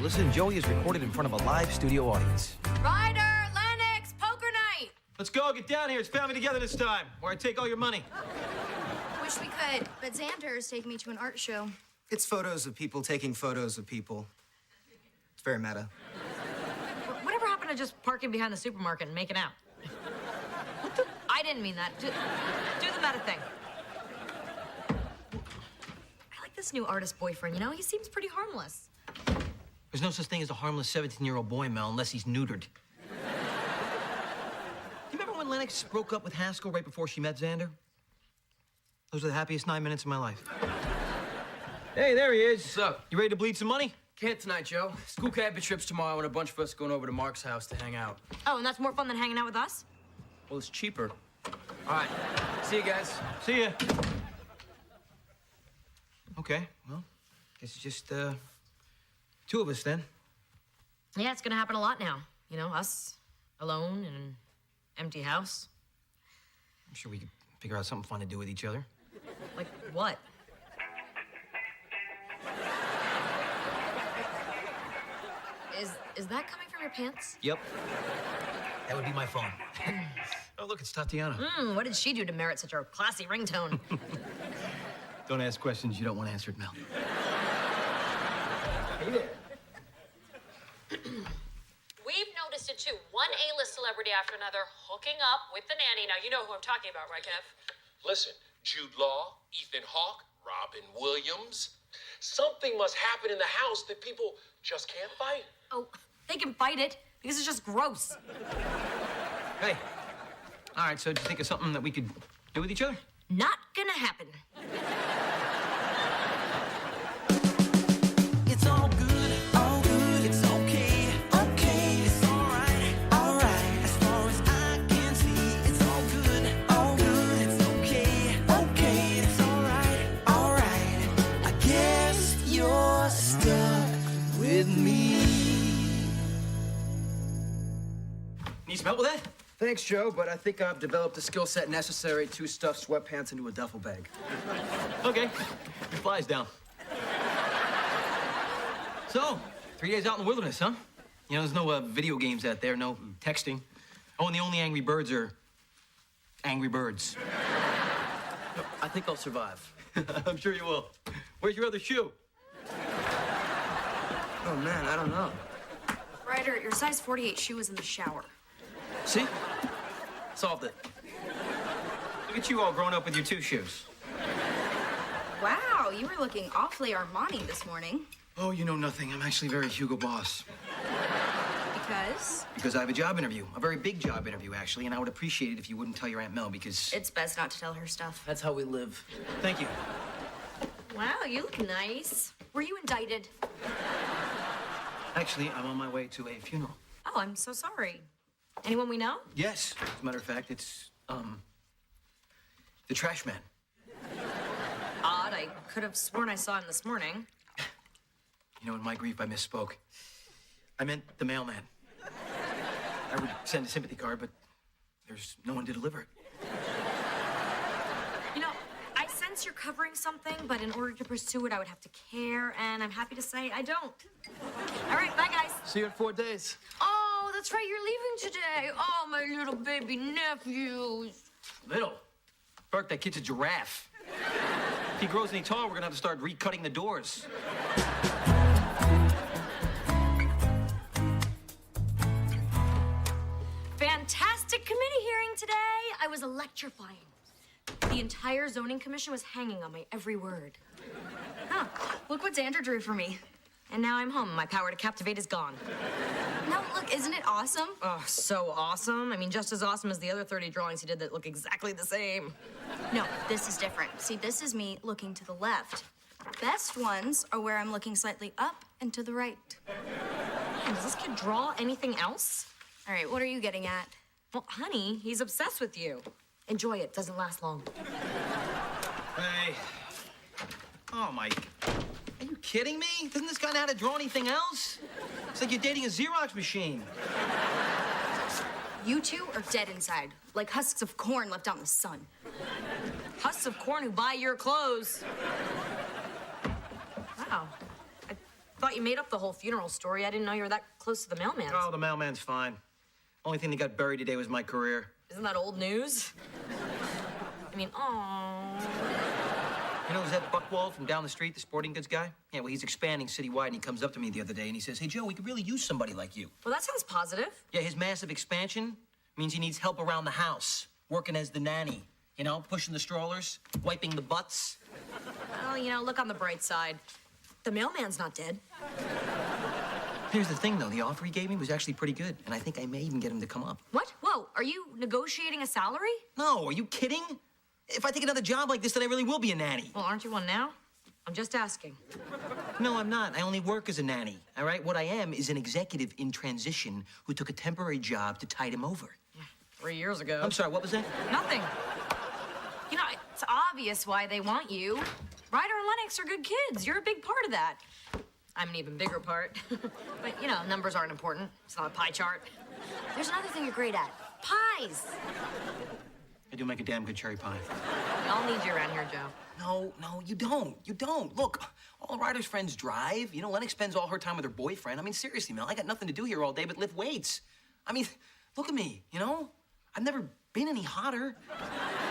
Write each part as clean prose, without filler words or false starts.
Melissa and Joey is recorded in front of a live studio audience. Ryder, Lennox, poker night! Let's go, get down here. It's family together this time, where I take all your money. Wish we could, but Xander is taking me to an art show. It's photos of people taking photos of people. It's very meta. Whatever happened to just parking behind the supermarket and making out? I didn't mean that. Do the meta thing. I like this new artist boyfriend, you know? He seems pretty harmless. There's no such thing as a harmless 17-year-old boy, Mel, unless he's neutered. Do you remember when Lennox broke up with Haskell right before she met Xander? Those were the happiest 9 minutes of my life. Hey, there he is. What's up? You ready to bleed some money? Can't tonight, Joe. School cabin trip's tomorrow, and a bunch of us going over to Mark's house to hang out. Oh, and that's more fun than hanging out with us? Well, it's cheaper. All right. See you guys. See ya. Okay, well, guess it's just, two of us then. Yeah, it's gonna happen a lot now. You know, us, alone, in an empty house. I'm sure we could figure out something fun to do with each other. Like what? Is that coming from your pants? Yep. That would be my phone. Oh, look, it's Tatiana. What did she do to merit such a classy ringtone? Don't ask questions you don't want answered, Mel. Hey there. We've noticed it too. One A-list celebrity after another hooking up with the nanny. Now, you know who I'm talking about, right, Kev? Listen, Jude Law, Ethan Hawke, Robin Williams. Something must happen in the house that people just can't fight. Oh, they can fight it because it's just gross. Hey. All right, so did you think of something that we could do with each other? Not gonna happen. It's all good, it's okay, it's all right, as far as I can see, it's all good, it's okay, it's all right, I guess you're stuck with me. Need some help with that? Thanks, Joe, but I think I've developed the skill set necessary to stuff sweatpants into a duffel bag. Okay, your fly's down. So, 3 days out in the wilderness, huh? You know, there's no video games out there, no texting. Oh, and the only Angry Birds are Angry Birds. I think I'll survive. I'm sure you will. Where's your other shoe? Oh, man, I don't know. Ryder, your size 48 shoe was in the shower. See? Solved it. Look at you all grown up with your two shoes. Wow, you were looking awfully Armani this morning. Oh, you know nothing. I'm actually very Hugo Boss. Because? Because I have a job interview. A very big job interview, actually, and I would appreciate it if you wouldn't tell your Aunt Mel, because... It's best not to tell her stuff. That's how we live. Thank you. Wow, you look nice. Were you indicted? Actually, I'm on my way to a funeral. Oh, I'm so sorry. Anyone we know? Yes. As a matter of fact, it's, the trash man. Odd. I could have sworn I saw him this morning. You know, in my grief, I misspoke. I meant the mailman. I would send a sympathy card, but there's no one to deliver it. You know, I sense you're covering something, but in order to pursue it, I would have to care, and I'm happy to say I don't. All right, bye, guys. See you in 4 days. Oh, that's right, you're leaving today. Oh, my little baby nephews. Little. Burke, that kid's a giraffe. If he grows any taller, we're gonna have to start recutting the doors. Fantastic committee hearing today. I was electrifying. The entire zoning commission was hanging on my every word. Huh, look what Xander drew for me. And now I'm home. My power to captivate is gone. No, look, isn't it awesome? Oh, so awesome. I mean, just as awesome as the other 30 drawings he did that look exactly the same. No, this is different. See, this is me looking to the left. Best ones are where I'm looking slightly up and to the right. Man, does this kid draw anything else? All right, what are you getting at? Well, honey, he's obsessed with you. Enjoy it. Doesn't last long. Hey. Oh, Mike. Are you kidding me? Doesn't this guy know how to draw anything else? It's like you're dating a Xerox machine. You two are dead inside, like husks of corn left out in the sun. Husks of corn who buy your clothes. Wow. I thought you made up the whole funeral story. I didn't know you were that close to the mailman. Oh, the mailman's fine. Only thing that got buried today was my career. Isn't that old news? I mean, oh. You know, is that Buckwald from down the street, the sporting goods guy? Yeah, well, he's expanding citywide, and he comes up to me the other day, and he says, "Hey, Joe, we could really use somebody like you." Well, that sounds positive. Yeah, his massive expansion means he needs help around the house, working as the nanny. You know, pushing the strollers, wiping the butts. Well, you know, look on the bright side. The mailman's not dead. Here's the thing, though. The offer he gave me was actually pretty good, and I think I may even get him to come up. What? Whoa, are you negotiating a salary? No, are you kidding? If I take another job like this, then I really will be a nanny. Well, aren't you one now? I'm just asking. No, I'm not. I only work as a nanny, all right? What I am is an executive in transition who took a temporary job to tide him over. 3 years ago. I'm sorry, what was that? Nothing. You know, it's obvious why they want you. Ryder and Lennox are good kids. You're a big part of that. I'm an even bigger part. But, you know, numbers aren't important. It's not a pie chart. There's another thing you're great at. Pies. I do make a damn good cherry pie. I'll need you around here, Joe. No, you don't. You don't. Look, all Ryder's friends drive. You know, Lennox spends all her time with her boyfriend. I mean, seriously, Mel, I got nothing to do here all day but lift weights. I mean, look at me, you know? I've never been any hotter.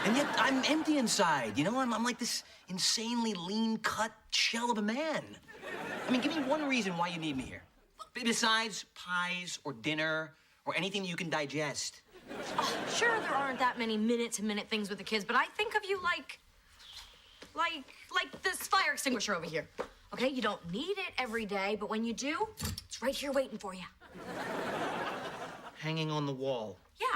And yet I'm empty inside, you know? I'm like this insanely lean-cut shell of a man. I mean, give me one reason why you need me here. Besides pies or dinner or anything that you can digest. Oh, sure, there aren't that many minute-to-minute things with the kids, but I think of you like this fire extinguisher over here. Okay, you don't need it every day, but when you do, it's right here waiting for you. Hanging on the wall. Yeah,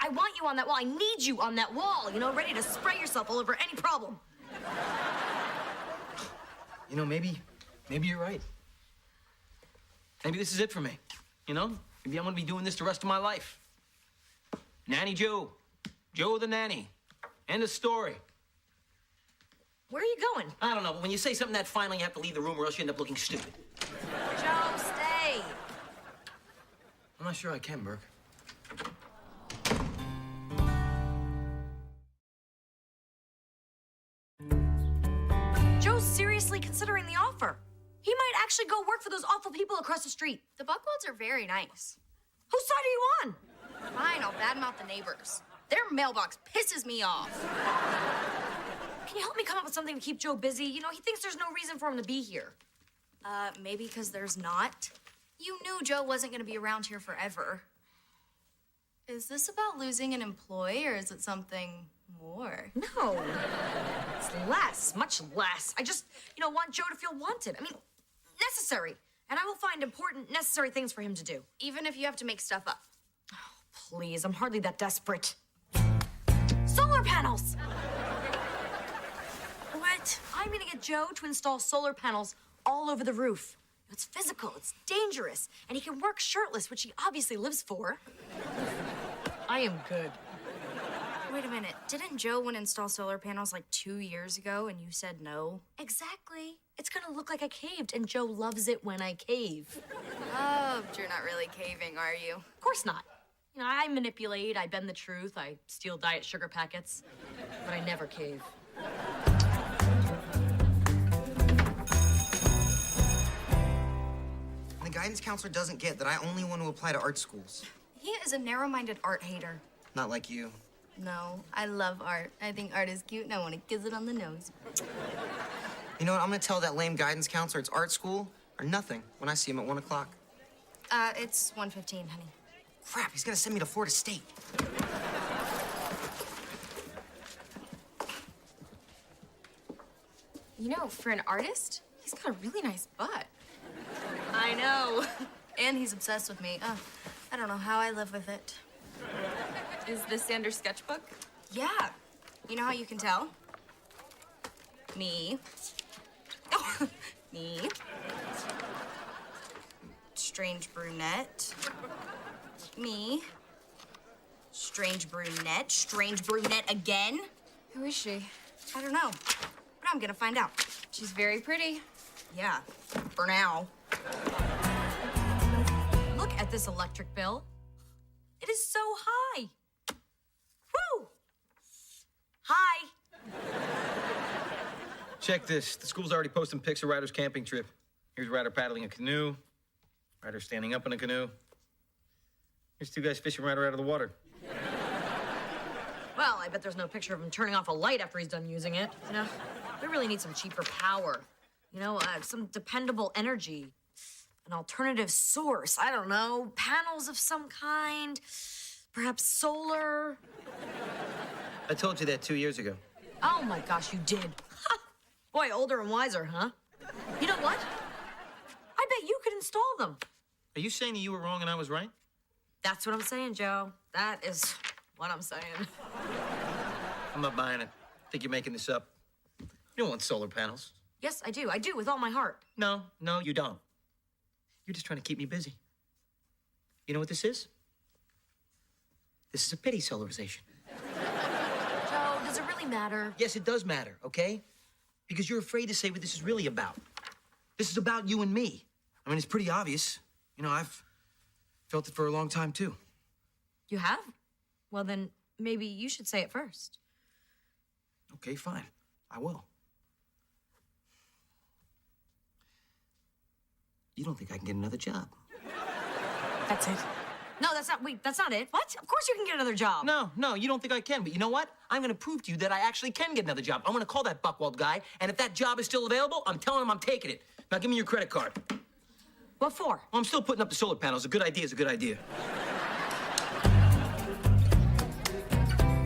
I want you on that wall. I need you on that wall, you know, ready to spray yourself all over any problem. You know, maybe you're right. Maybe this is it for me, you know? Maybe I'm gonna be doing this the rest of my life. Nanny Joe. Joe the nanny. End of story. Where are you going? I don't know, but when you say something that final, you have to leave the room or else you end up looking stupid. Joe, stay. I'm not sure I can, Burke. Joe's seriously considering the offer. He might actually go work for those awful people across the street. The Buckwalds are very nice. Whose side are you on? Fine, I'll badmouth the neighbors. Their mailbox pisses me off. Can you help me come up with something to keep Joe busy? You know, he thinks there's no reason for him to be here. Maybe because there's not. You knew Joe wasn't gonna be around here forever. Is this about losing an employee, or is it something more? No. It's less, much less. I just, you know, want Joe to feel wanted. I mean, necessary. And I will find important, necessary things for him to do. Even if you have to make stuff up. Please, I'm hardly that desperate. Solar panels! What? I'm gonna get Joe to install solar panels all over the roof. It's physical, it's dangerous, and he can work shirtless, which he obviously lives for. I am good. Wait a minute. Didn't Joe want to install solar panels like 2 years ago and you said no? Exactly. It's gonna look like I caved, and Joe loves it when I cave. Oh, but you're not really caving, are you? Of course not. You know, I manipulate, I bend the truth, I steal diet sugar packets, but I never cave. The guidance counselor doesn't get that I only want to apply to art schools. He is a narrow-minded art hater. Not like you. No, I love art. I think art is cute and I want to kiss it on the nose. You know what? I'm gonna tell that lame guidance counselor it's art school or nothing when I see him at 1 o'clock. It's 1:15, honey. Crap, he's gonna send me to Florida State. You know, for an artist, he's got a really nice butt. I know. And he's obsessed with me. I don't know how I live with it. Is this Sanders' sketchbook? Yeah. You know how you can tell? Me. Me. Strange brunette. Me. Strange brunette. Strange brunette again. Who is she? I don't know. But I'm gonna find out. She's very pretty. Yeah. For now. Look at this electric bill. It is so high. Woo! Hi. Check this. The school's already posting pics of Ryder's camping trip. Here's Ryder paddling a canoe. Ryder standing up in a canoe. Here's two guys fishing Ryder out of the water. Well, I bet there's no picture of him turning off a light after he's done using it. You know, we really need some cheaper power. You know, some dependable energy. An alternative source. I don't know. Panels of some kind. Perhaps solar. I told you that 2 years ago. Oh my gosh, you did. Boy, older and wiser, huh? You know what? I bet you could install them. Are you saying that you were wrong and I was right? That's what I'm saying, Joe. That is what I'm saying. I'm not buying it. I think you're making this up. You don't want solar panels. Yes, I do. I do, with all my heart. No, you don't. You're just trying to keep me busy. You know what this is? This is a pity solarization. Joe, does it really matter? Yes, it does matter, okay? Because you're afraid to say what this is really about. This is about you and me. I mean, it's pretty obvious. You know, I've felt it for a long time, too. You have? Well, then maybe you should say it first. Okay, fine. I will. You don't think I can get another job? That's it. No, that's not it. What? Of course you can get another job. No, you don't think I can. But you know what? I'm gonna prove to you that I actually can get another job. I'm gonna call that Buckwald guy, and if that job is still available, I'm telling him I'm taking it. Now give me your credit card. What for? Well, I'm still putting up the solar panels. A good idea is a good idea.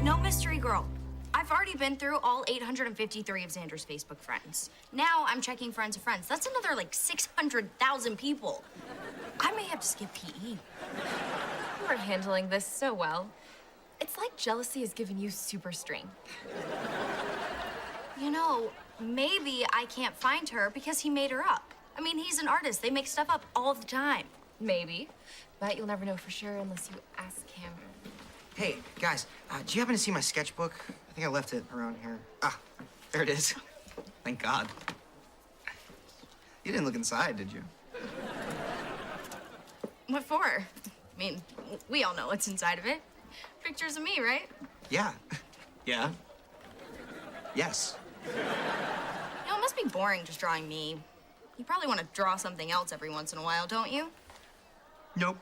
No mystery girl. I've already been through all 853 of Xander's Facebook friends. Now I'm checking friends of friends. That's another like 600,000 people. I may have to skip PE. You are handling this so well. It's like jealousy has given you super strength. You know, maybe I can't find her because he made her up. I mean, he's an artist. They make stuff up all the time. Maybe, but you'll never know for sure unless you ask him. Hey, guys, do you happen to see my sketchbook? I think I left it around here. Ah, there it is. Thank God. You didn't look inside, did you? What for? I mean, we all know what's inside of it. Pictures of me, right? Yeah. Yeah. Yes. You know, it must be boring just drawing me. You probably want to draw something else every once in a while, don't you? Nope.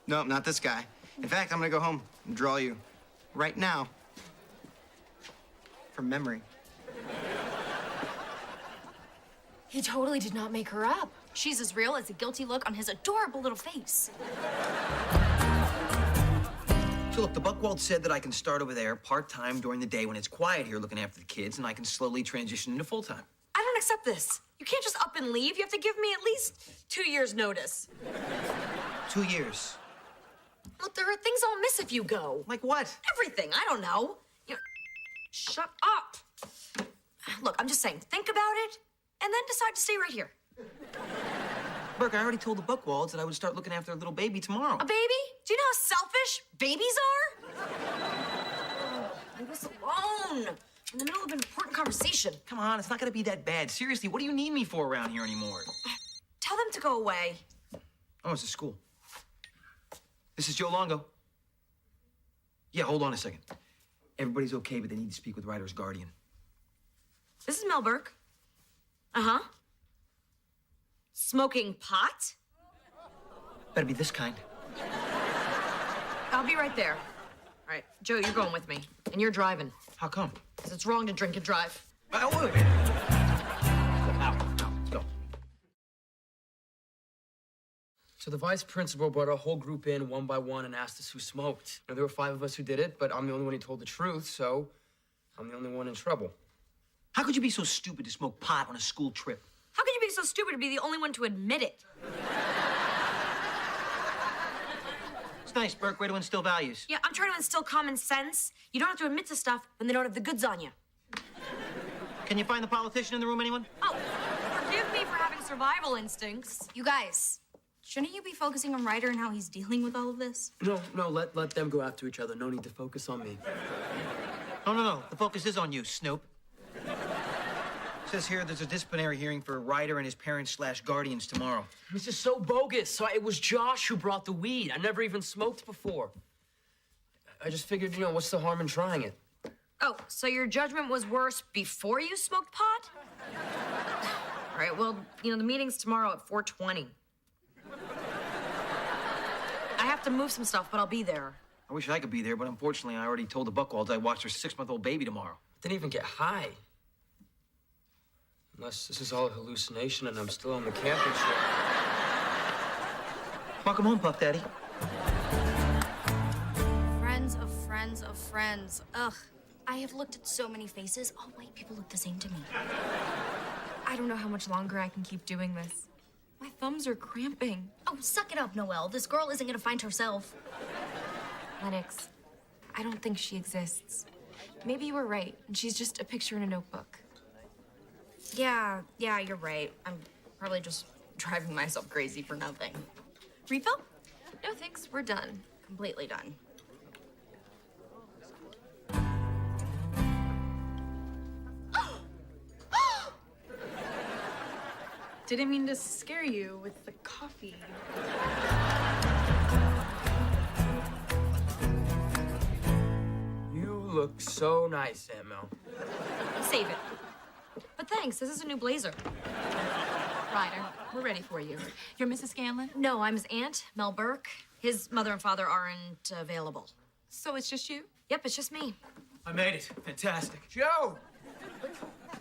Nope, not this guy. In fact, I'm gonna go home and draw you right now. From memory. He totally did not make her up. She's as real as the guilty look on his adorable little face. So look, the Buckwald said that I can start over there part-time during the day when it's quiet here looking after the kids, and I can slowly transition into full-time. I don't accept this. You can't just up and leave. You have to give me at least 2 years' notice. 2 years. Look, there are things I'll miss if you go. Like what? Everything. I don't know. Shut up. Look, I'm just saying, think about it, and then decide to stay right here. Burke, I already told the Buckwalds that I would start looking after a little baby tomorrow. A baby? Do you know how selfish babies are? Leave us alone. In the middle of an important conversation. Come on, it's not gonna be that bad. Seriously, what do you need me for around here anymore? Tell them to go away. Oh, it's a school. This is Joe Longo. Yeah, hold on a second. Everybody's okay, but they need to speak with Ryder's guardian. This is Mel Burke. Uh-huh. Smoking pot? Better be this kind. I'll be right there. All right, Joe, you're going with me. And you're driving. How come? Because it's wrong to drink and drive. Oh, wait a minute. Out, let's go. So the vice principal brought our whole group in one by one and asked us who smoked. Now, there were 5 of us who did it, but I'm the only one who told the truth, so I'm the only one in trouble. How could you be so stupid to smoke pot on a school trip? How could you be so stupid to be the only one to admit it? It's nice, Burke. Way to instill values. Yeah, I'm trying to instill common sense. You don't have to admit to stuff when they don't have the goods on you. Can you find the politician in the room, anyone? Oh, forgive me for having survival instincts. You guys, shouldn't you be focusing on Ryder and how he's dealing with all of this? No, let them go after each other. No need to focus on me. No. The focus is on you, Snoop. It says here there's a disciplinary hearing for Ryder and his parents/guardians tomorrow. This is so bogus. So it was Josh who brought the weed. I never even smoked before. I just figured, what's the harm in trying it? Oh, so your judgment was worse before you smoked pot? All right, well, the meeting's tomorrow at 4:20. I have to move some stuff, but I'll be there. I wish I could be there, but unfortunately, I already told the Buckwalds I'd watch their 6-month-old baby tomorrow. Didn't even get high. Unless this is all a hallucination and I'm still on the camping trip. Welcome home, Puff Daddy. Friends of friends of friends. Ugh. I have looked at so many faces. All white people look the same to me. I don't know how much longer I can keep doing this. My thumbs are cramping. Oh, suck it up, Noelle. This girl isn't gonna find herself. Lennox, I don't think she exists. Maybe you were right, and she's just a picture in a notebook. Yeah, you're right. I'm probably just driving myself crazy for nothing. Refill? No thanks, we're done. Completely done. Didn't mean to scare you with the coffee. You look so nice, Aunt Mel. Save it. But thanks, this is a new blazer. Ryder, we're ready for you. You're Mrs. Scanlon? No, I'm his aunt, Mel Burke. His mother and father aren't available. So it's just you? Yep, it's just me. I made it. Fantastic. Joe!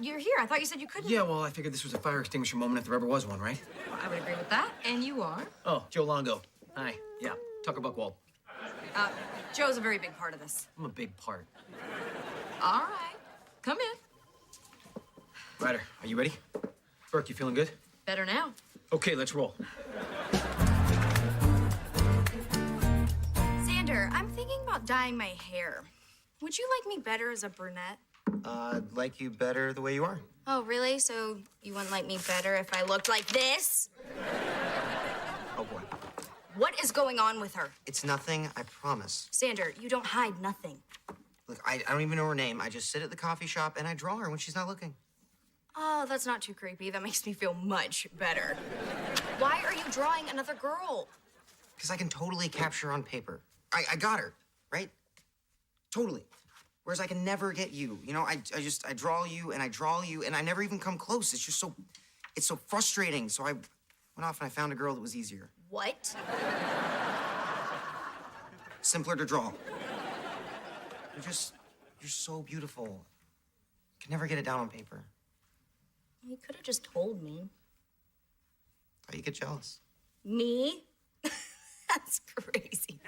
You're here. I thought you said you couldn't. Yeah, well, I figured this was a fire extinguisher moment if there ever was one, right? Well, I would agree with that. And you are. Oh, Joe Longo. Hi. Yeah, Tucker Buckwald. Joe's a very big part of this. I'm a big part. All right. Come in. Ryder, are you ready? Burke, you feeling good? Better now. Okay, let's roll. Xander, I'm thinking about dyeing my hair. Would you like me better as a brunette? I'd like you better the way you are. Oh, really? So you wouldn't like me better if I looked like this? Oh, boy. What is going on with her? It's nothing, I promise. Xander, you don't hide nothing. Look, I don't even know her name. I just sit at the coffee shop and I draw her when she's not looking. Oh, that's not too creepy. That makes me feel much better. Why are you drawing another girl? Because I can totally capture her on paper. I got her, right? Totally. Whereas I can never get you. I draw you and I never even come close. It's just it's so frustrating. So I went off and I found a girl that was easier. What? Simpler to draw. You're so beautiful. Can never get it down on paper. You could have just told me. Thought you get jealous. Me? That's crazy.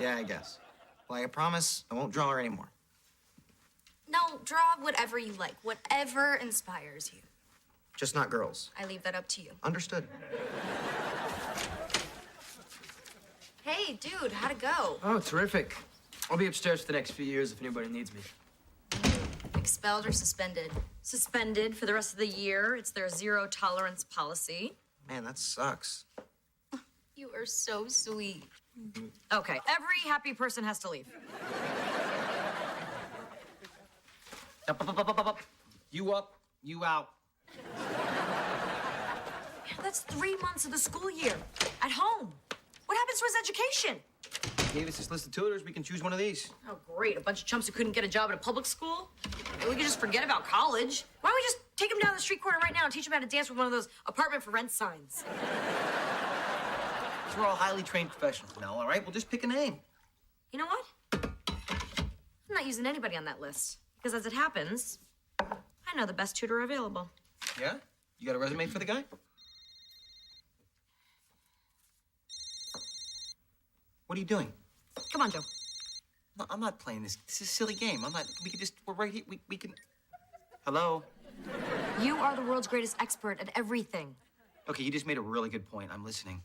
Yeah, I guess. Well, I promise I won't draw her anymore. No, draw whatever you like. Whatever inspires you. Just not girls. I leave that up to you. Understood. Hey, dude, how'd it go? Oh, terrific. I'll be upstairs for the next few years if anybody needs me. Expelled or suspended? Suspended for the rest of the year. It's their zero tolerance policy. Man, that sucks. You are so sweet. Okay, every happy person has to leave. Up. You up, you out. That's 3 months of the school year. At home. What happens to his education? Gave us this list of tutors. We can choose one of these. Oh, great. A bunch of chumps who couldn't get a job at a public school? We could just forget about college. Why don't we just take him down the street corner right now and teach him how to dance with one of those apartment for rent signs? We're all highly trained professionals now, all right? We'll just pick a name. You know what? I'm not using anybody on that list. Because as it happens, I know the best tutor available. Yeah? You got a resume for the guy? What are you doing? Come on, Joe. No, I'm not playing this. This is a silly game. We're right here. We can. Hello? You are the world's greatest expert at everything. Okay, you just made a really good point. I'm listening.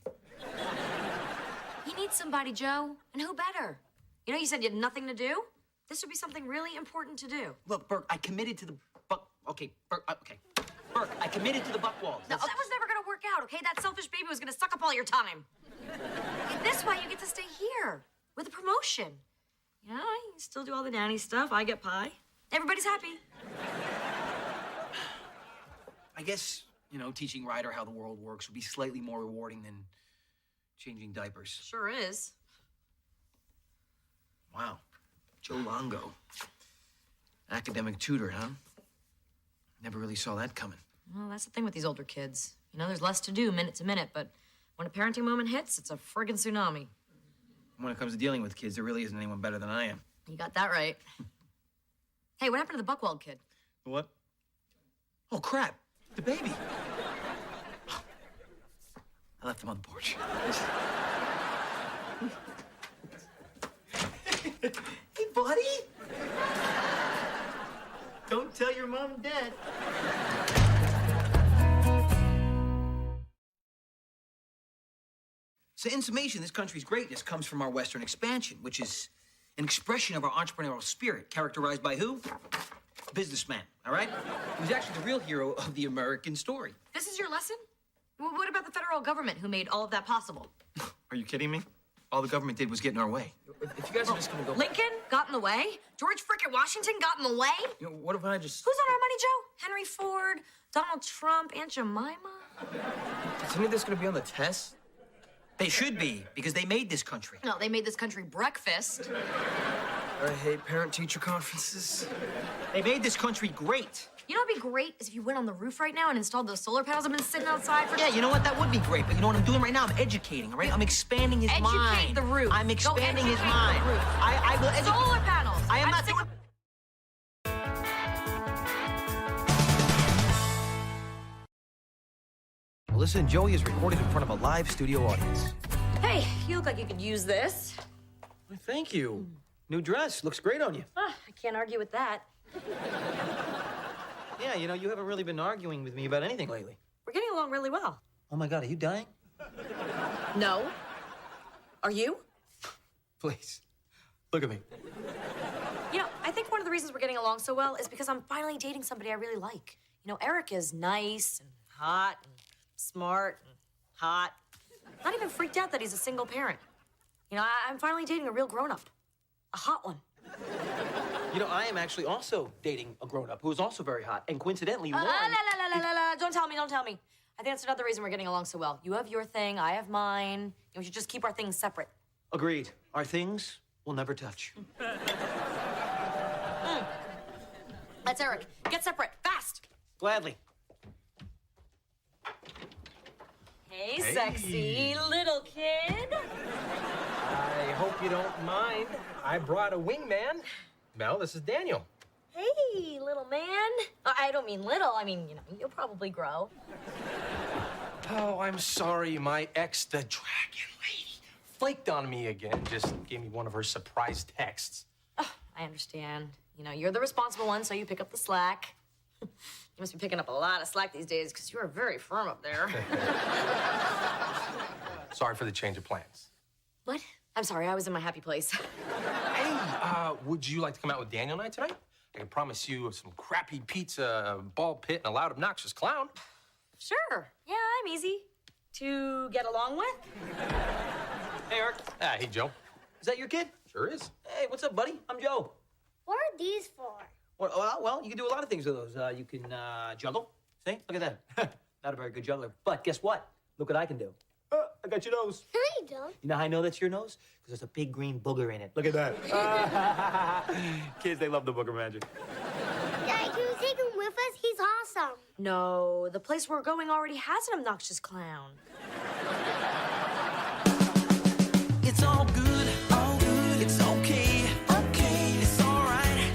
You need somebody, Joe. And who better? You said you had nothing to do? This would be something really important to do. Look, Burke, I committed to the okay, Burke, I committed to the Buckwalds. No, that was never gonna work out, okay? That selfish baby was gonna suck up all your time. This way, you get to stay here with a promotion. You still do all the nanny stuff. I get pie. Everybody's happy. I guess, teaching Ryder how the world works would be slightly more rewarding than changing diapers. Sure is. Wow. Joe Longo. Academic tutor, huh? Never really saw that coming. Well, that's the thing with these older kids. You know, there's less to do minute to minute, but when a parenting moment hits, it's a friggin' tsunami. When it comes to dealing with kids, there really isn't anyone better than I am. You got that right. Hey, what happened to the Buckwald kid? What? Oh, crap. The baby. I left him on the porch. Hey, buddy. Don't tell your mom and dad. So in summation, this country's greatness comes from our Western expansion, which is an expression of our entrepreneurial spirit, characterized by who? Businessman, all right? He was actually the real hero of the American story. This is your lesson? Well, what about the federal government who made all of that possible? Are you kidding me? All the government did was get in our way. If you guys are just gonna go... Lincoln got in the way? George frickin' Washington got in the way? You know, what if I just... Who's on our money, Joe? Henry Ford, Donald Trump, Aunt Jemima? Is any of this gonna be on the test? They should be, because they made this country. No, they made this country breakfast. I hate parent-teacher conferences. They made this country great. You know what'd be great is if you went on the roof right now and installed those solar panels I've been sitting outside for. Yeah, you know what? That would be great. But you know what I'm doing right now? I'm educating, all right? I'm expanding his mind. Educate the roof. I'm expanding his educate mind. the roof. I will educate. Solar panels. I am I'm not sick doing... Melissa and Joey is recorded in front of a live studio audience. Hey, you look like you could use this. Well, thank you. New dress. Looks great on you. I can't argue with that. Yeah, you know, you haven't really been arguing with me about anything lately. We're getting along really well. Oh, my God, are you dying? No. Are you? Please. Look at me. You know, I think one of the reasons we're getting along so well is because I'm finally dating somebody I really like. You know, Eric is nice and hot and smart and hot. Not even freaked out that he's a single parent. You know, I'm finally dating a real grown-up. A hot one. You know, I am actually also dating a grown-up who is also very hot. And coincidentally, Lauren... Don't tell me. I think that's another reason we're getting along so well. You have your thing, I have mine. We should just keep our things separate. Agreed. Our things will never touch. That's Eric. Get separate, fast. Gladly. Hey, sexy little kid. I hope you don't mind. I brought a wingman. Mel, this is Daniel. Hey, little man. I don't mean little. I mean, you know, you'll probably grow. Oh, I'm sorry. My ex, the dragon lady, flaked on me again. Just gave me one of her surprise texts. Oh, I understand. You know, you're the responsible one, so you pick up the slack. You must be picking up a lot of slack these days, because you are very firm up there. Sorry for the change of plans. What? I'm sorry, I was in my happy place. Hey, would you like to come out with Daniel and I tonight? I can promise you some crappy pizza, a ball pit, and a loud, obnoxious clown. Sure. Yeah, I'm easy to get along with. Hey, Eric. Hey, Joe. Is that your kid? Sure is. Hey, what's up, buddy? I'm Joe. What are these for? Well, you can do a lot of things with those. You can juggle. See? Look at that. Not a very good juggler. But guess what? Look what I can do. I got your nose. No, you don't. You know how I know that's your nose? Because there's a big green booger in it. Look at that. Kids, they love the booger magic. Dad, can you take him with us? He's awesome. No, the place we're going already has an obnoxious clown. It's all good, it's okay, it's all right,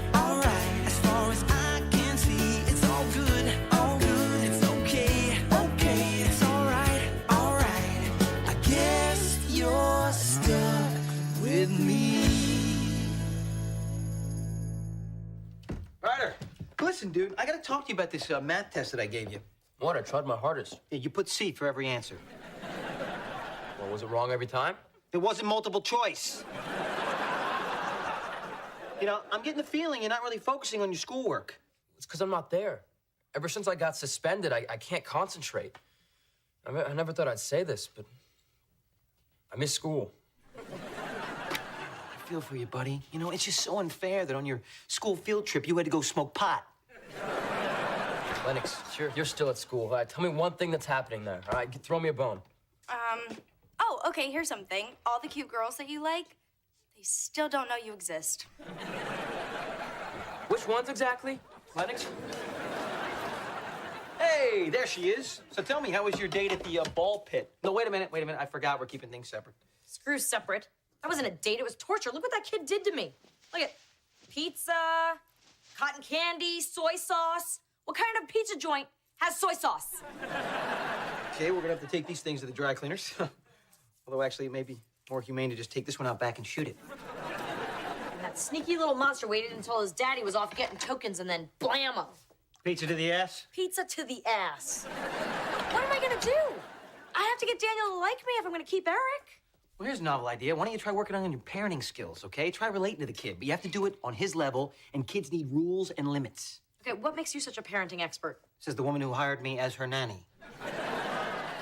as far as I can see, it's all good, it's okay, it's all right, I guess you're stuck with me. Ryder, listen, dude, I gotta talk to you about this math test that I gave you. What? I tried my hardest. Yeah, you put C for every answer. Well, was it wrong every time? There wasn't multiple choice. You know, I'm getting the feeling you're not really focusing on your schoolwork. It's because I'm not there. Ever since I got suspended, I can't concentrate. I never thought I'd say this, but I miss school. I feel for you, buddy. You know, it's just so unfair that on your school field trip, you had to go smoke pot. Lennox, you're still at school. All right, tell me one thing that's happening there. All right, throw me a bone. Oh, okay, here's something. All the cute girls that you like, they still don't know you exist. Which ones exactly, Lennox? Hey, there she is. So tell me, how was your date at the ball pit? No, wait a minute. I forgot we're keeping things separate. Screw separate. That wasn't a date, it was torture. Look what that kid did to me. Look at pizza, cotton candy, soy sauce. What kind of pizza joint has soy sauce? Okay, we're gonna have to take these things to the dry cleaners. Although actually it may be more humane to just take this one out back and shoot it. And that sneaky little monster waited until his daddy was off getting tokens and then blammo. Pizza to the ass? Pizza to the ass. What am I gonna do? I have to get Daniel to like me if I'm gonna keep Eric. Well, here's a novel idea. Why don't you try working on your parenting skills, okay? Try relating to the kid, but you have to do it on his level, and kids need rules and limits. Okay, what makes you such a parenting expert? Says the woman who hired me as her nanny.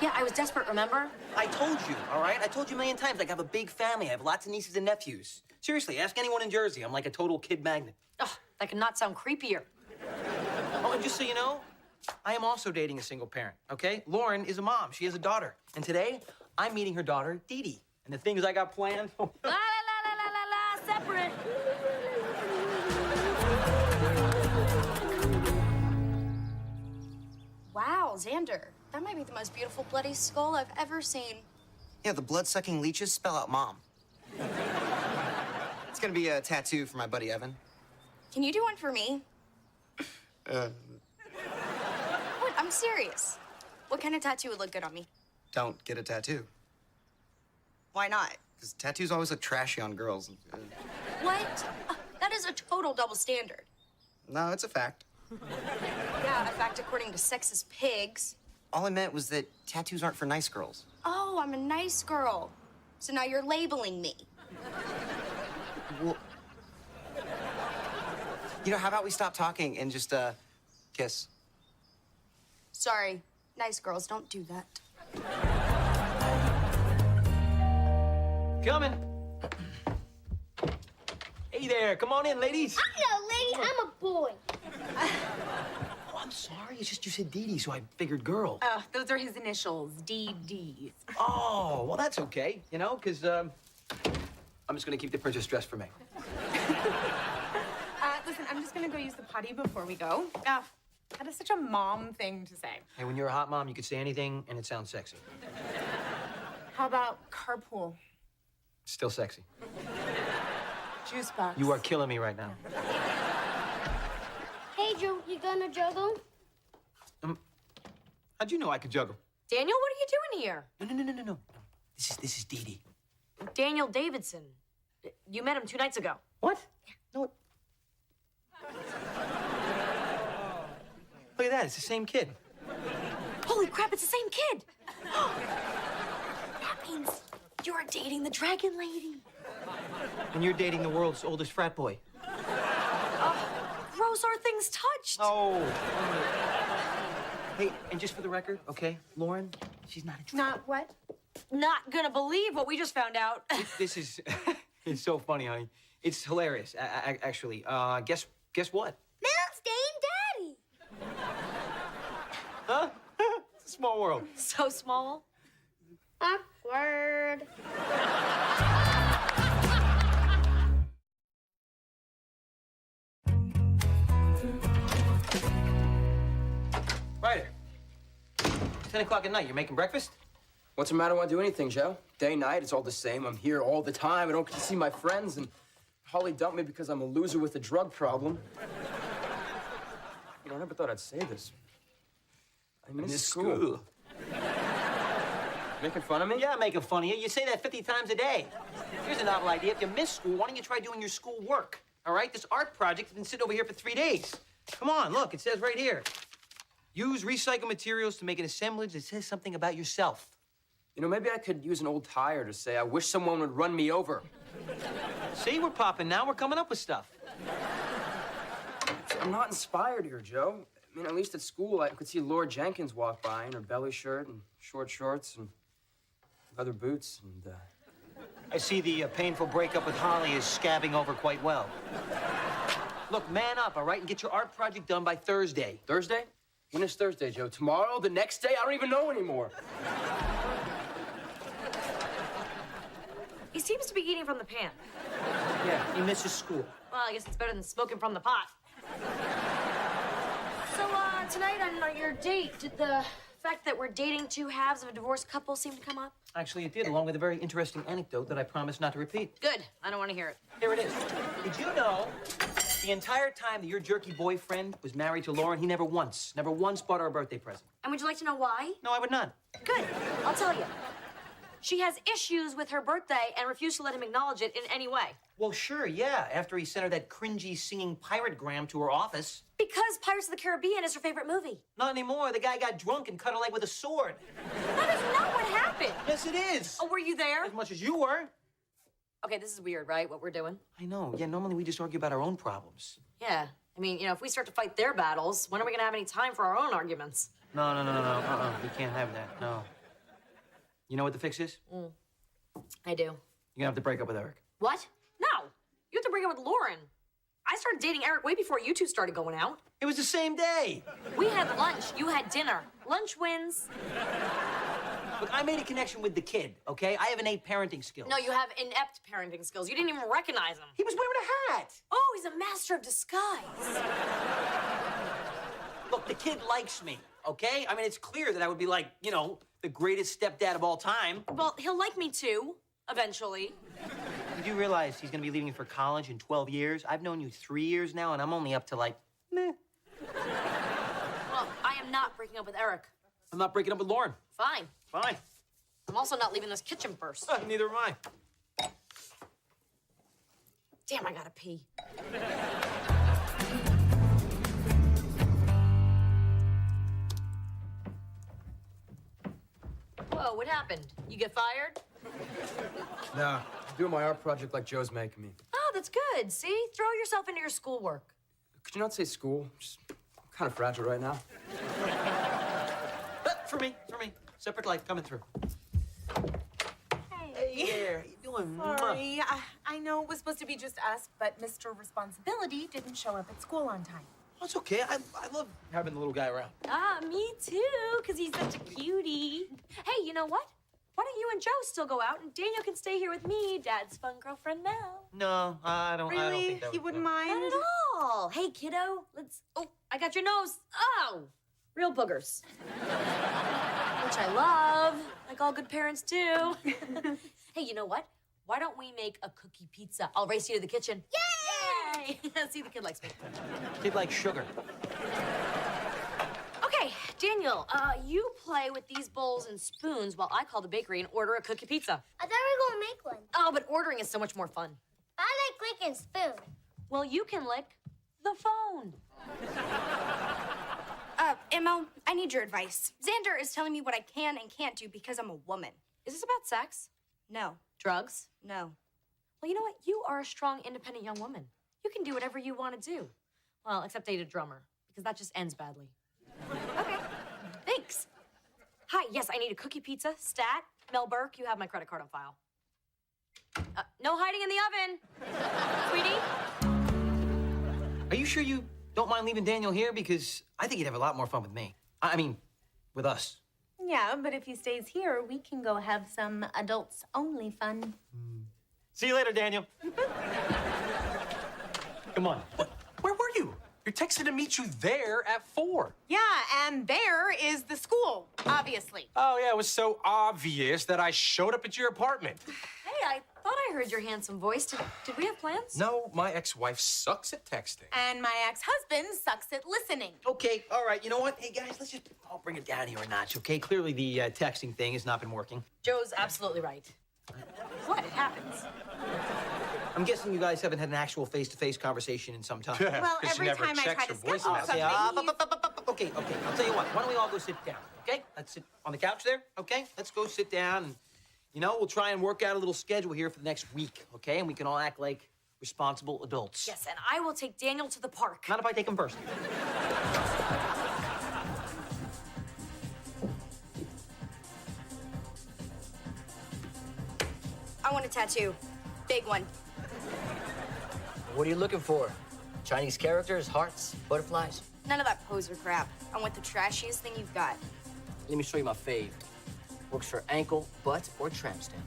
Yeah, I was desperate, remember? I told you, all right? I told you a million times, like, I have a big family. I have lots of nieces and nephews. Seriously, ask anyone in Jersey. I'm like a total kid magnet. Ugh, that could not sound creepier. Oh, and just so you know, I am also dating a single parent, okay? Lauren is a mom. She has a daughter. And today, I'm meeting her daughter, Dee Dee. And the things I got planned... La, la, la, la, la, la, separate. Wow, Xander. That might be the most beautiful bloody skull I've ever seen. Yeah, the blood-sucking leeches spell out mom. It's gonna be a tattoo for my buddy Evan. Can you do one for me? What? I'm serious. What kind of tattoo would look good on me? Don't get a tattoo. Why not? Because tattoos always look trashy on girls. What? That is a total double standard. No, it's a fact. Yeah, a fact according to sexist pigs. All I meant was that tattoos aren't for nice girls. Oh, I'm a nice girl. So now you're labeling me. Well, you know, how about we stop talking and just, kiss? Sorry, nice girls don't do that. Coming. Hey there, come on in, ladies. I'm no lady, I'm a boy. Oh, I'm sorry. It's just you said Dee Dee, so I figured girl. Those are his initials, DD. Oh, well, that's okay, you know, because I'm just going to keep the princess dress for me. Listen, I'm just gonna go use the potty before we go. That is such a mom thing to say. Hey, when you're a hot mom, you can say anything, and it sounds sexy. How about carpool? Still sexy. Juice box. You are killing me right now. Hey, Joe, you gonna juggle? How'd you know I could juggle? Daniel, what are you doing here? No. This is Dee Dee. Daniel Davidson. You met him 2 nights ago. What? No. Look at that. It's the same kid. Holy crap, it's the same kid. That means you're dating the dragon lady. And you're dating the world's oldest frat boy. Gross, our things touched. Oh. Hey, and just for the record, okay, Lauren, she's not a dragon. Not what? Not gonna believe what we just found out. This is it's so funny, honey. It's hilarious, actually. Guess what? Mom's dating Daddy. Huh? It's a small world. So small. Awkward. Ryder, 10 o'clock at night. You're making breakfast? What's the matter when I do anything, Joe? Day, night, it's all the same. I'm here all the time. I don't get to see my friends, and Holly dumped me because I'm a loser with a drug problem. You know, I never thought I'd say this. I miss school. Making fun of me? Yeah, making fun of you. You say that 50 times a day. Here's a novel idea. If you miss school, why don't you try doing your school work? All right? This art project has been sitting over here for 3 days. Come on, look. It says right here. Use recycled materials to make an assemblage that says something about yourself. You know, maybe I could use an old tire to say, I wish someone would run me over. See, we're popping now. We're coming up with stuff. I'm not inspired here, Joe. I mean, at least at school, I could see Laura Jenkins walk by in her belly shirt and short shorts and leather boots and, I see the painful breakup with Holly is scabbing over quite well. Look, man up, all right, and get your art project done by Thursday. Thursday? When is Thursday, Joe? Tomorrow? The next day? I don't even know anymore. He seems to be eating from the pan. Yeah, he misses school. Well, I guess it's better than smoking from the pot. So, tonight on your date, did the fact that we're dating two halves of a divorced couple seem to come up? Actually, it did, along with a very interesting anecdote that I promised not to repeat. Good. I don't want to hear it. Here it is. Did you know the entire time that your jerky boyfriend was married to Lauren, he never once bought her a birthday present? And would you like to know why? No, I would not. Good. I'll tell you. She has issues with her birthday and refused to let him acknowledge it in any way. Well, sure, yeah, after he sent her that cringy singing pirate gram to her office. Because Pirates of the Caribbean is her favorite movie. Not anymore. The guy got drunk and cut her leg with a sword. That is not what happened. Yes, it is. Oh, were you there? As much as you were. Okay, this is weird, right, what we're doing? I know. Yeah, normally we just argue about our own problems. Yeah. I mean, if we start to fight their battles, when are we going to have any time for our own arguments? No. We can't have that. No. You know what the fix is? I do. You're gonna have to break up with Eric. What? No. You have to break up with Lauren. I started dating Eric way before you two started going out. It was the same day. We had lunch. You had dinner. Lunch wins. Look, I made a connection with the kid, okay? I have innate parenting skills. No, you have inept parenting skills. You didn't even recognize him. He was wearing a hat. Oh, he's a master of disguise. Look, the kid likes me, okay? I mean, it's clear that I would be like, the greatest stepdad of all time. Well, he'll like me too, eventually. You do realize he's gonna be leaving for college in 12 years? I've known you 3 years now, and I'm only up to meh. Well, I am not breaking up with Eric. I'm not breaking up with Lauren. Fine. Fine. I'm also not leaving this kitchen first. Neither am I. Damn, I gotta pee. Whoa, what happened? You get fired? Nah, I'm doing my art project like Joe's making me. Oh, that's good. See? Throw yourself into your schoolwork. Could you not say school? I'm kind of fragile right now. For me. Separate life coming through. Hey. There, how you doing? Sorry. I know it was supposed to be just us, but Mr. Responsibility didn't show up at school on time. That's okay. I love having the little guy around. Ah, me too, because he's such a cutie. Hey, you know what? Why don't you and Joe still go out and Daniel can stay here with me, Dad's fun girlfriend now? No, I don't Really? think that He wouldn't mind? Not at all. Hey, kiddo, let's... Oh, I got your nose. Oh, real boogers. Which I love, like all good parents do. Hey, you know what? Why don't we make a cookie pizza? I'll race you to the kitchen. Yay! See, the kid likes me. Kid likes sugar. Okay, Daniel, you play with these bowls and spoons while I call the bakery and order a cookie pizza. I thought we were gonna make one. Oh, but ordering is so much more fun. I like licking spoon. Well, you can lick the phone. Emma, I need your advice. Xander is telling me what I can and can't do because I'm a woman. Is this about sex? No. Drugs? No. Well, you know what? You are a strong, independent young woman. You can do whatever you want to do. Well, except date a drummer, because that just ends badly. Okay. Thanks. Hi, yes, I need a cookie pizza, stat, Mel Burke, you have my credit card on file. No hiding in the oven. Sweetie? Are you sure you don't mind leaving Daniel here? Because I think he'd have a lot more fun with me. I mean, with us. Yeah, but if he stays here, we can go have some adults-only fun. See you later, Daniel. Come on. Where were you? You're texting to meet you there at 4. Yeah, and there is the school, obviously. Oh, yeah, it was so obvious that I showed up at your apartment. Hey, I thought I heard your handsome voice. Did we have plans? No, my ex-wife sucks at texting. And my ex-husband sucks at listening. Okay, all right. You know what? Hey, guys, let's just bring it down here a notch, okay? Clearly the texting thing has not been working. Joe's absolutely right. What? It happens. I'm guessing you guys haven't had an actual face-to-face conversation in some time. Well, every time I try to schedule something, Okay, I'll tell you what. Why don't we all go sit down, okay? Let's sit on the couch there, okay? Let's go sit down and, we'll try and work out a little schedule here for the next week, okay? And we can all act like responsible adults. Yes, and I will take Daniel to the park. Not if I take him first. I want a tattoo. Big one. What are you looking for? Chinese characters, hearts, butterflies? None of that poser crap. I want the trashiest thing you've got. Let me show you my fave. Works for ankle, butt, or tramp stamp.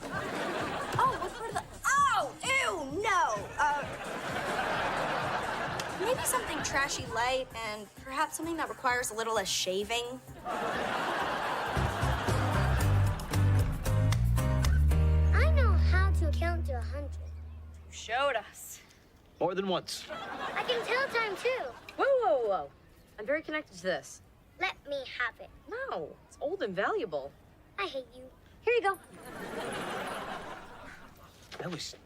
Oh, what part of the... Oh, ew, no. Maybe something trashy light and perhaps something that requires a little less shaving. I know how to count to 100. You showed us. More than once. I can tell time too. Whoa, whoa, whoa. I'm very connected to this. Let me have it. No, it's old and valuable. I hate you. Here you go.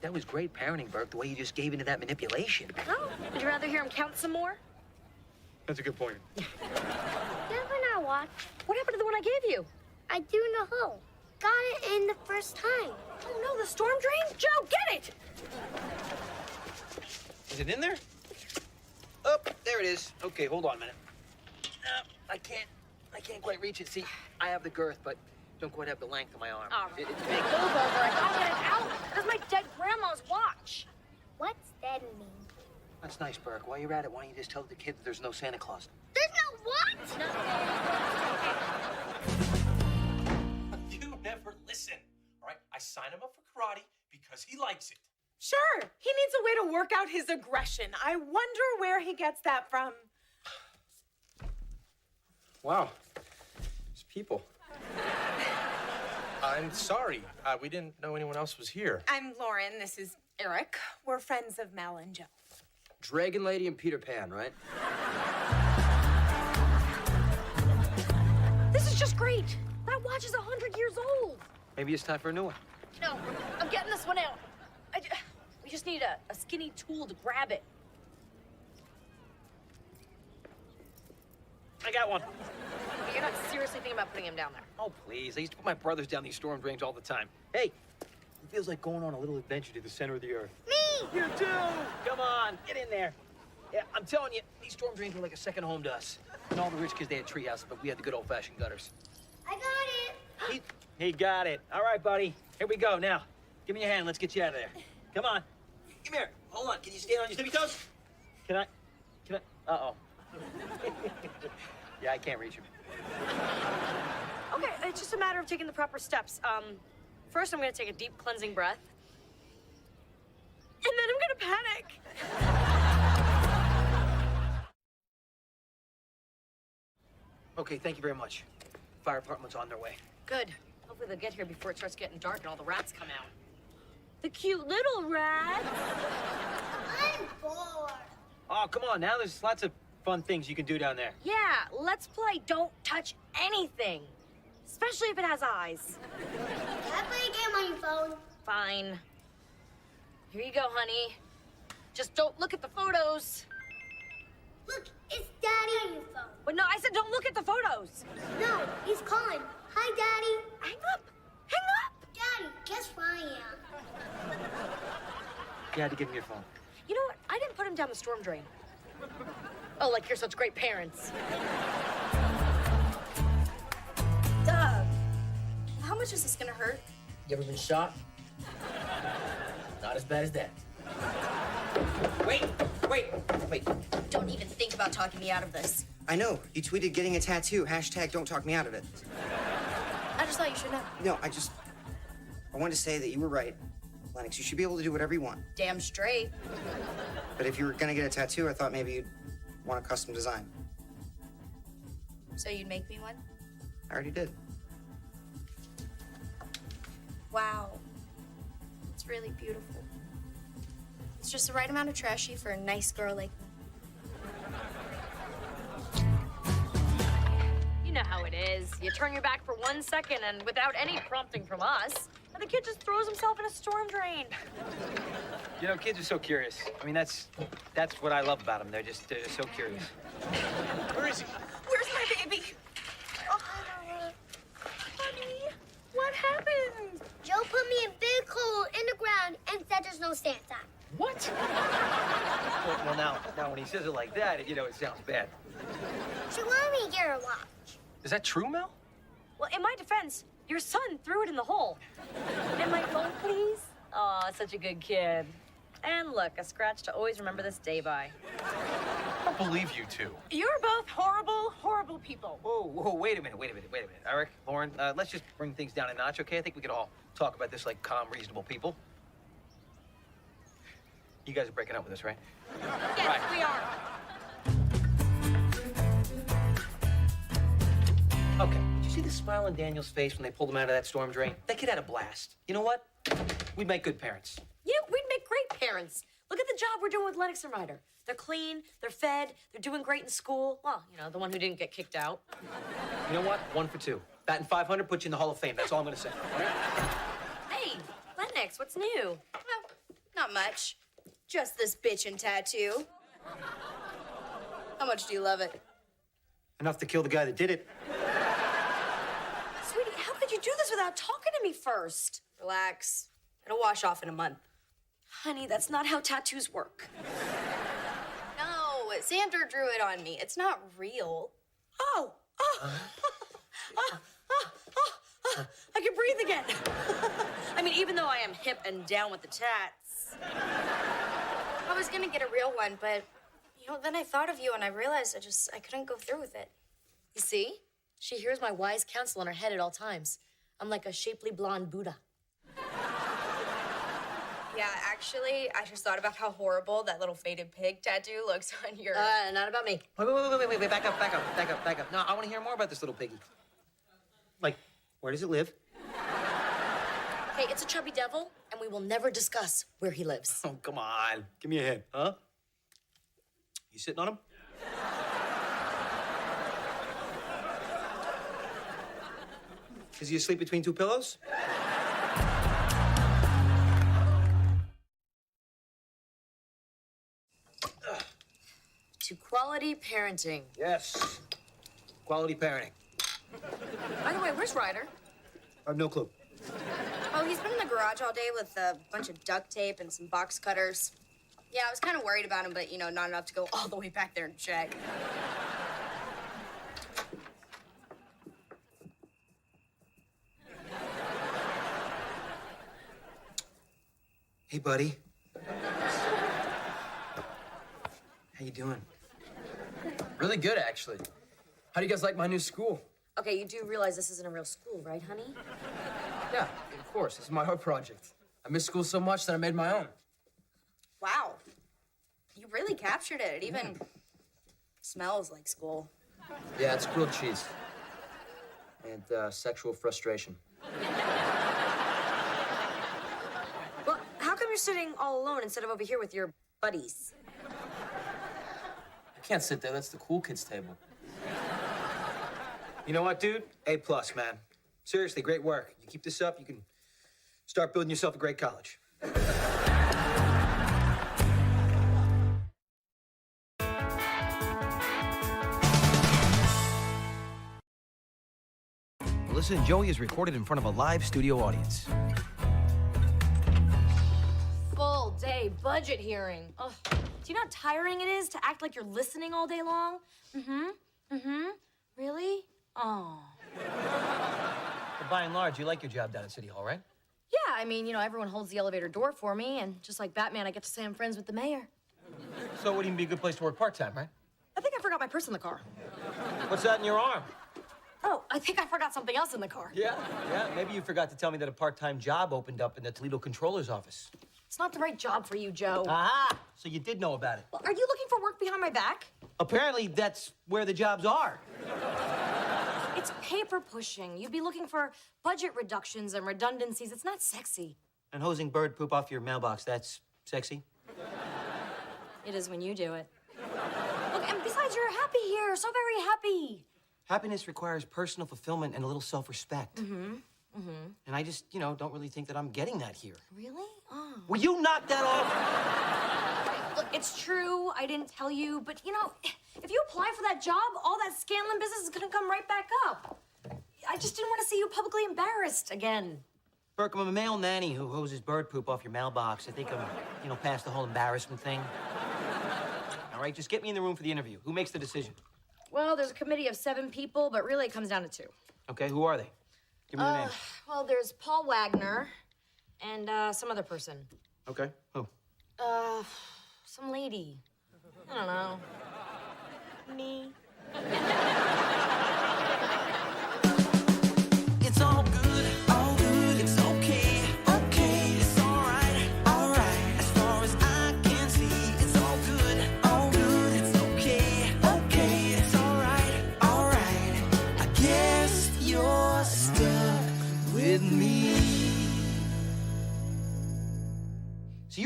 That was great parenting, Burke, the way you just gave into that manipulation. Oh, would you rather hear him count some more? That's a good point. You have an watch. What happened to the one I gave you? I threw in the hole. Got it in the first time. Oh no, the storm drain? Joe, get it! Is it in there? Oh, there it is. Okay, hold on a minute. I can't quite reach it. See, I have the girth, but don't quite have the length of my arm. All right. It's big. Move over. I gotta get it out. That's my dead grandma's watch. What's that mean? That's nice, Burke. While you're at it, why don't you just tell the kids there's no Santa Claus? There's no what? You never listen, all right? I signed him up for karate because he likes it. Sure, he needs a way to work out his aggression. I wonder where he gets that from. Wow. There's people. I'm sorry. We didn't know anyone else was here. I'm Lauren, this is Eric. We're friends of Mel and Joe. Dragon Lady and Peter Pan, right? This is just great. That watch is 100 years old. Maybe it's time for a new one. No, I'm getting this one out. We just need a skinny tool to grab it. I got one. But you're not seriously thinking about putting him down there. Oh, please. I used to put my brothers down these storm drains all the time. Hey, it feels like going on a little adventure to the center of the earth. Me! You too! Come on, get in there. Yeah, I'm telling you, these storm drains were like a second home to us. And all the rich kids, they had tree houses, but we had the good old-fashioned gutters. I got it. He got it. All right, buddy. Here we go. Now, give me your hand. Let's get you out of there. Come on. Come here. Hold on. Can you stand on your tippy toes? Can I? Uh-oh. Yeah, I can't reach him. Okay, it's just a matter of taking the proper steps. First, I'm gonna take a deep cleansing breath. And then I'm gonna panic. Okay, thank you very much. Fire department's on their way. Good. Hopefully they'll get here before it starts getting dark and all the rats come out. The cute little rats. I'm bored. Oh, come on. Now there's lots of fun things you can do down there. Yeah, let's play Don't Touch Anything. Especially if it has eyes. Can I play a game on your phone? Fine. Here you go, honey. Just don't look at the photos. Look, it's Daddy on your phone. But no, I said don't look at the photos. No, he's calling. Hi, Daddy. Hang up. Hang up. Daddy, guess where I am? You had to give me your phone. You know what? I didn't put him down the storm drain. Oh, like you're such great parents. Duh. How much is this gonna hurt? You ever been shot? Not as bad as that. Wait. Don't even think about talking me out of this. I know. You tweeted getting a tattoo. # don't talk me out of it. I just thought you should know. No, I wanted to say that you were right. Lennox, you should be able to do whatever you want. Damn straight. But if you were gonna get a tattoo, I thought maybe you'd want a custom design. So you'd make me one? I already did. Wow. It's really beautiful. It's just the right amount of trashy for a nice girl like me. You know how it is. You turn your back for 1 second and without any prompting from us, and the kid just throws himself in a storm drain. You know, kids are so curious. I mean, that's what I love about them. They're just so curious. Where is he? Where's my baby? Oh, honey, what happened? Joe put me in a big hole in the ground and said there's no Santa. What? Well, now when he says it like that, you know, it sounds bad. She wanted me to get her a watch. Is that true, Mel? Well, in my defense, your son threw it in the hole. And my phone, please? Aw, such a good kid. And look, a scratch to always remember this day by. I don't believe you two. You're both horrible, horrible people. Whoa, wait a minute. Eric, Lauren, let's just bring things down a notch, okay? I think we could all talk about this like calm, reasonable people. You guys are breaking up with us, right? Yes, Right. we are. Okay. Did you see the smile on Daniel's face when they pulled him out of that storm drain? That kid had a blast. You know what? We'd make good parents. You know, we'd make great parents. Look at the job we're doing with Lennox and Ryder. They're clean, they're fed, they're doing great in school. Well, you know, the one who didn't get kicked out. You know what? 1 for 2. Batting 500 puts you in the Hall of Fame. That's all I'm gonna say. All right? Hey, Lennox, what's new? Well, not much. Just this bitchin' tattoo. How much do you love it? Enough to kill the guy that did it. Sweetie, how could you do this without talking to me first? Relax. It'll wash off in a month. Honey, that's not how tattoos work. No, Xander drew it on me. It's not real. I can breathe again. I mean, even though I am hip and down with the tats. I was gonna get a real one, but, you know, then I thought of you and I realized I couldn't go through with it. You see? She hears my wise counsel in her head at all times. I'm like a shapely blonde Buddha. Yeah, actually, I just thought about how horrible that little faded pig tattoo looks on your... Not about me. Wait, back up. No, I want to hear more about this little piggy. Like, where does it live? Hey, it's a chubby devil, and we will never discuss where he lives. Oh, come on. Give me a hint, huh? You sitting on him? Is he asleep between 2 pillows? To quality parenting. Yes. Quality parenting. By the way, where's Ryder? I have no clue. Oh, he's been in the garage all day with a bunch of duct tape and some box cutters. Yeah, I was kind of worried about him, but, you know, not enough to go all the way back there and check. Hey, buddy. How you doing? Really good, actually. How do you guys like my new school? Okay, you do realize this isn't a real school, right, honey? Yeah, of course. This is my art project. I miss school so much that I made my own. Wow. You really captured it. It even smells like school. Yeah, it's grilled cheese. And sexual frustration. Well, how come you're sitting all alone instead of over here with your buddies? I can't sit there. That's the cool kids' table. You know what, dude? A+, man. Seriously, great work. You keep this up, you can start building yourself a great college. Melissa and Joey is recorded in front of a live studio audience. Full day budget hearing. Ugh. Do you know how tiring it is to act like you're listening all day long? Really? Oh. But by and large, you like your job down at City Hall, right? Yeah, I mean, you know, everyone holds the elevator door for me, and just like Batman, I get to say I'm friends with the mayor. So it would even be a good place to work part-time, right? I think I forgot my purse in the car. What's that in your arm? Oh, I think I forgot something else in the car. Yeah. Maybe you forgot to tell me that a part-time job opened up in the Toledo Controller's office. It's not the right job for you, Joe. Aha! So you did know about it. Well, are you looking for work behind my back? Apparently, that's where the jobs are. It's paper pushing. You'd be looking for budget reductions and redundancies. It's not sexy. And hosing bird poop off your mailbox, that's sexy? It is when you do it. Look, and besides, you're happy here. So very happy. Happiness requires personal fulfillment and a little self-respect. And I just, don't really think that I'm getting that here. Really? Oh. Will you knock that off? Look, it's true. I didn't tell you, but if you apply for that job, all that Scanlon business is gonna come right back up. I just didn't want to see you publicly embarrassed again. Burke, I'm a male nanny who hoses bird poop off your mailbox. I think I'm, past the whole embarrassment thing. All right, just get me in the room for the interview. Who makes the decision? Well, there's a committee of 7 people, but really it comes down to 2. Okay, who are they? Give me their names. Well, there's Paul Wagner and some other person. Okay, who? Some lady. I don't know. Me. It's all good, it's okay, it's all right, as far as I can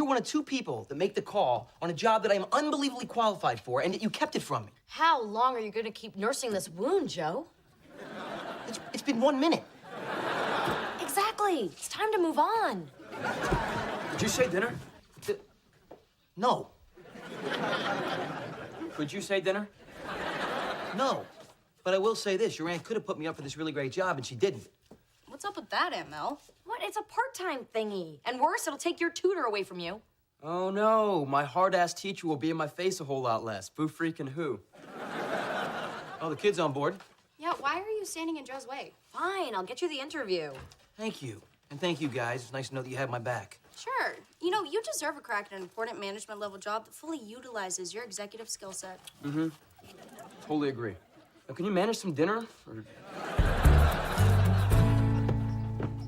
one of two people that make the call on a job that I am unbelievably qualified for, and that you kept it from me. How long are you gonna keep nursing this wound, Joe? It's been 1 minute. Exactly. It's time to move on. Did you say dinner? No. Could you say dinner? No. But I will say this, your aunt could have put me up for this really great job, and she didn't. What's up with that, Aunt Mel? What? It's a part-time thingy. And worse, it'll take your tutor away from you. Oh no, my hard-ass teacher will be in my face a whole lot less. Boo freaking who? Oh, the kid's on board. Yeah, why are you standing in Joe's way? Fine, I'll get you the interview. Thank you. And thank you, guys. It's nice to know that you have my back. Sure. You know, you deserve a crack at an important management level job that fully utilizes your executive skill set. Mm-hmm. Totally agree. Now, can you manage some dinner? Or...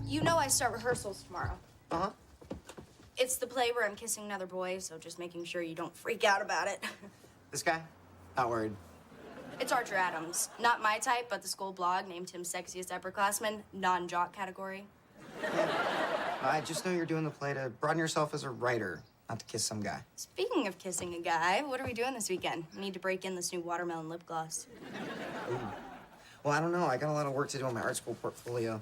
You know I start rehearsals tomorrow. Uh-huh. It's the play where I'm kissing another boy, so just making sure you don't freak out about it. This guy? Not worried. It's Archer Adams. Not my type, but the school blog named him sexiest upperclassman, non-jock category. I just know you're doing the play to broaden yourself as a writer, not to kiss some guy. Speaking of kissing a guy, what are we doing this weekend? We need to break in this new watermelon lip gloss. Ooh. Well, I don't know. I got a lot of work to do on my art school portfolio.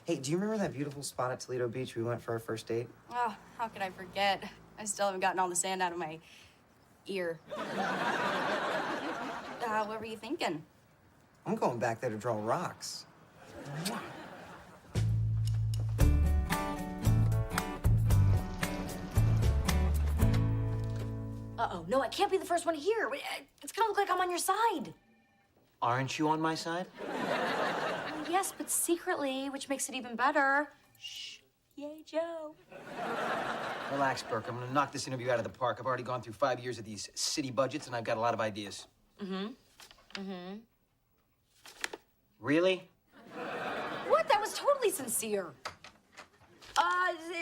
Hey, do you remember that beautiful spot at Toledo Beach we went for our first date? Oh, how could I forget? I still haven't gotten all the sand out of my ear. What were you thinking? I'm going back there to draw rocks. Uh-oh, no, I can't be the first one here. It's gonna look like I'm on your side. Aren't you on my side? Yes, but secretly, which makes it even better. Shh. Yay, Joe. Relax, Burke. I'm gonna knock this interview out of the park. I've already gone through 5 years of these city budgets, and I've got a lot of ideas. Mm-hmm. Mm-hmm. Really? What? That was totally sincere.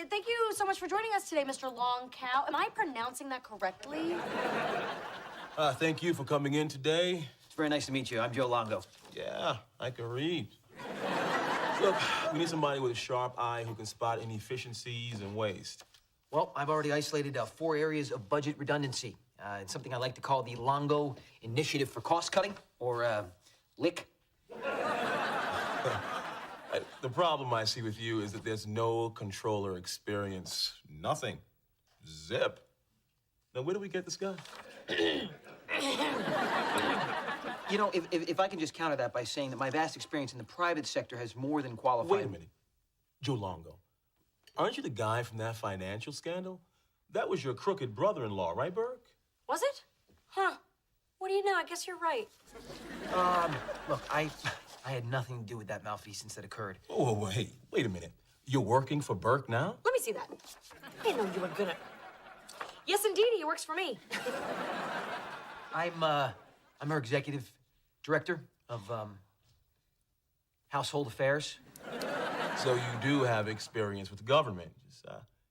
Thank you so much for joining us today, Mr. Long Cow. Am I pronouncing that correctly? Thank you for coming in today. It's very nice to meet you. I'm Joe Longo. Yeah, I can read. Look, we need somebody with a sharp eye who can spot inefficiencies and waste. Well, I've already isolated 4 areas of budget redundancy. It's something I like to call the Longo Initiative for Cost Cutting, or LIC. The problem I see with you is that there's no controller experience. Nothing. Zip. Now, where do we get this guy? You know, if I can just counter that by saying that my vast experience in the private sector has more than qualified... Wait a minute. Joe Longo, aren't you the guy from that financial scandal? That was your crooked brother-in-law, right, Burke? Was it? Huh. What do you know? I guess you're right. Look, I had nothing to do with that malfeasance that occurred. Oh, wait a minute. You're working for Burke now? Let me see that. I didn't know you were gonna... Yes, indeed, he works for me. I'm her executive director of, household affairs. So you do have experience with government, just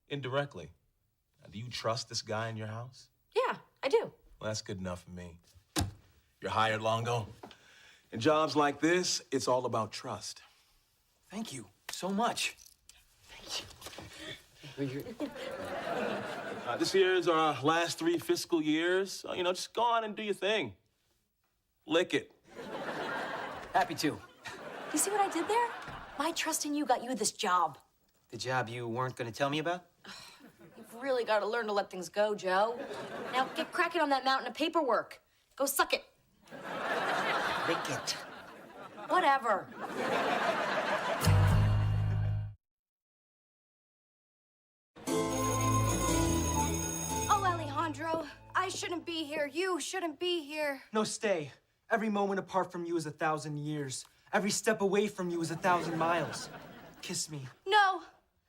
indirectly. Now, do you trust this guy in your house? Yeah, I do. Well, that's good enough for me. You're hired, Longo. In jobs like this, it's all about trust. Thank you so much. Thank you. This here is our last 3 fiscal years. So, you know, just go on and do your thing. Lick it. Happy to. You see what I did there? My trust in you got you this job. The job you weren't going to tell me about? You've really got to learn to let things go, Joe. Now, get cracking on that mountain of paperwork. Go suck it. Lick it. Whatever. Oh, Alejandro, I shouldn't be here. You shouldn't be here. No, stay. Every moment apart from you is 1,000 years. Every step away from you is 1,000 miles. Kiss me. No.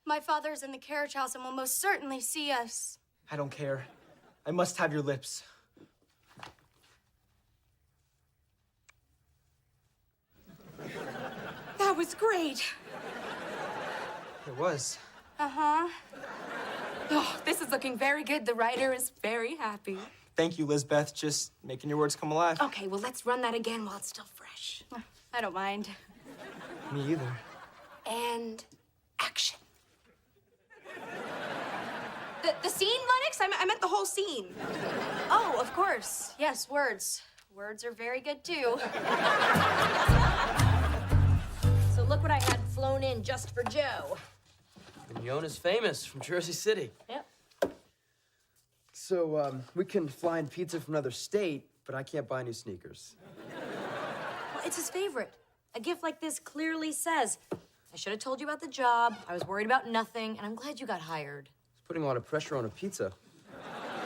My father's in the carriage house and will most certainly see us. I don't care. I must have your lips. That was great. It was. Uh-huh. Oh, this is looking very good. The writer is very happy. Thank you, Lizbeth. Just making your words come alive. Okay, well, let's run that again while it's still fresh. I don't mind. Me either. And action. The scene, Lennox? I meant the whole scene. Oh, of course. Yes, words. Words are very good too. So look what I had flown in just for Joe. Mignona's famous from Jersey City. Yep. So, we can fly in pizza from another state, but I can't buy new sneakers. Well, it's his favorite. A gift like this clearly says, I should have told you about the job. I was worried about nothing, and I'm glad you got hired. It's putting a lot of pressure on a pizza.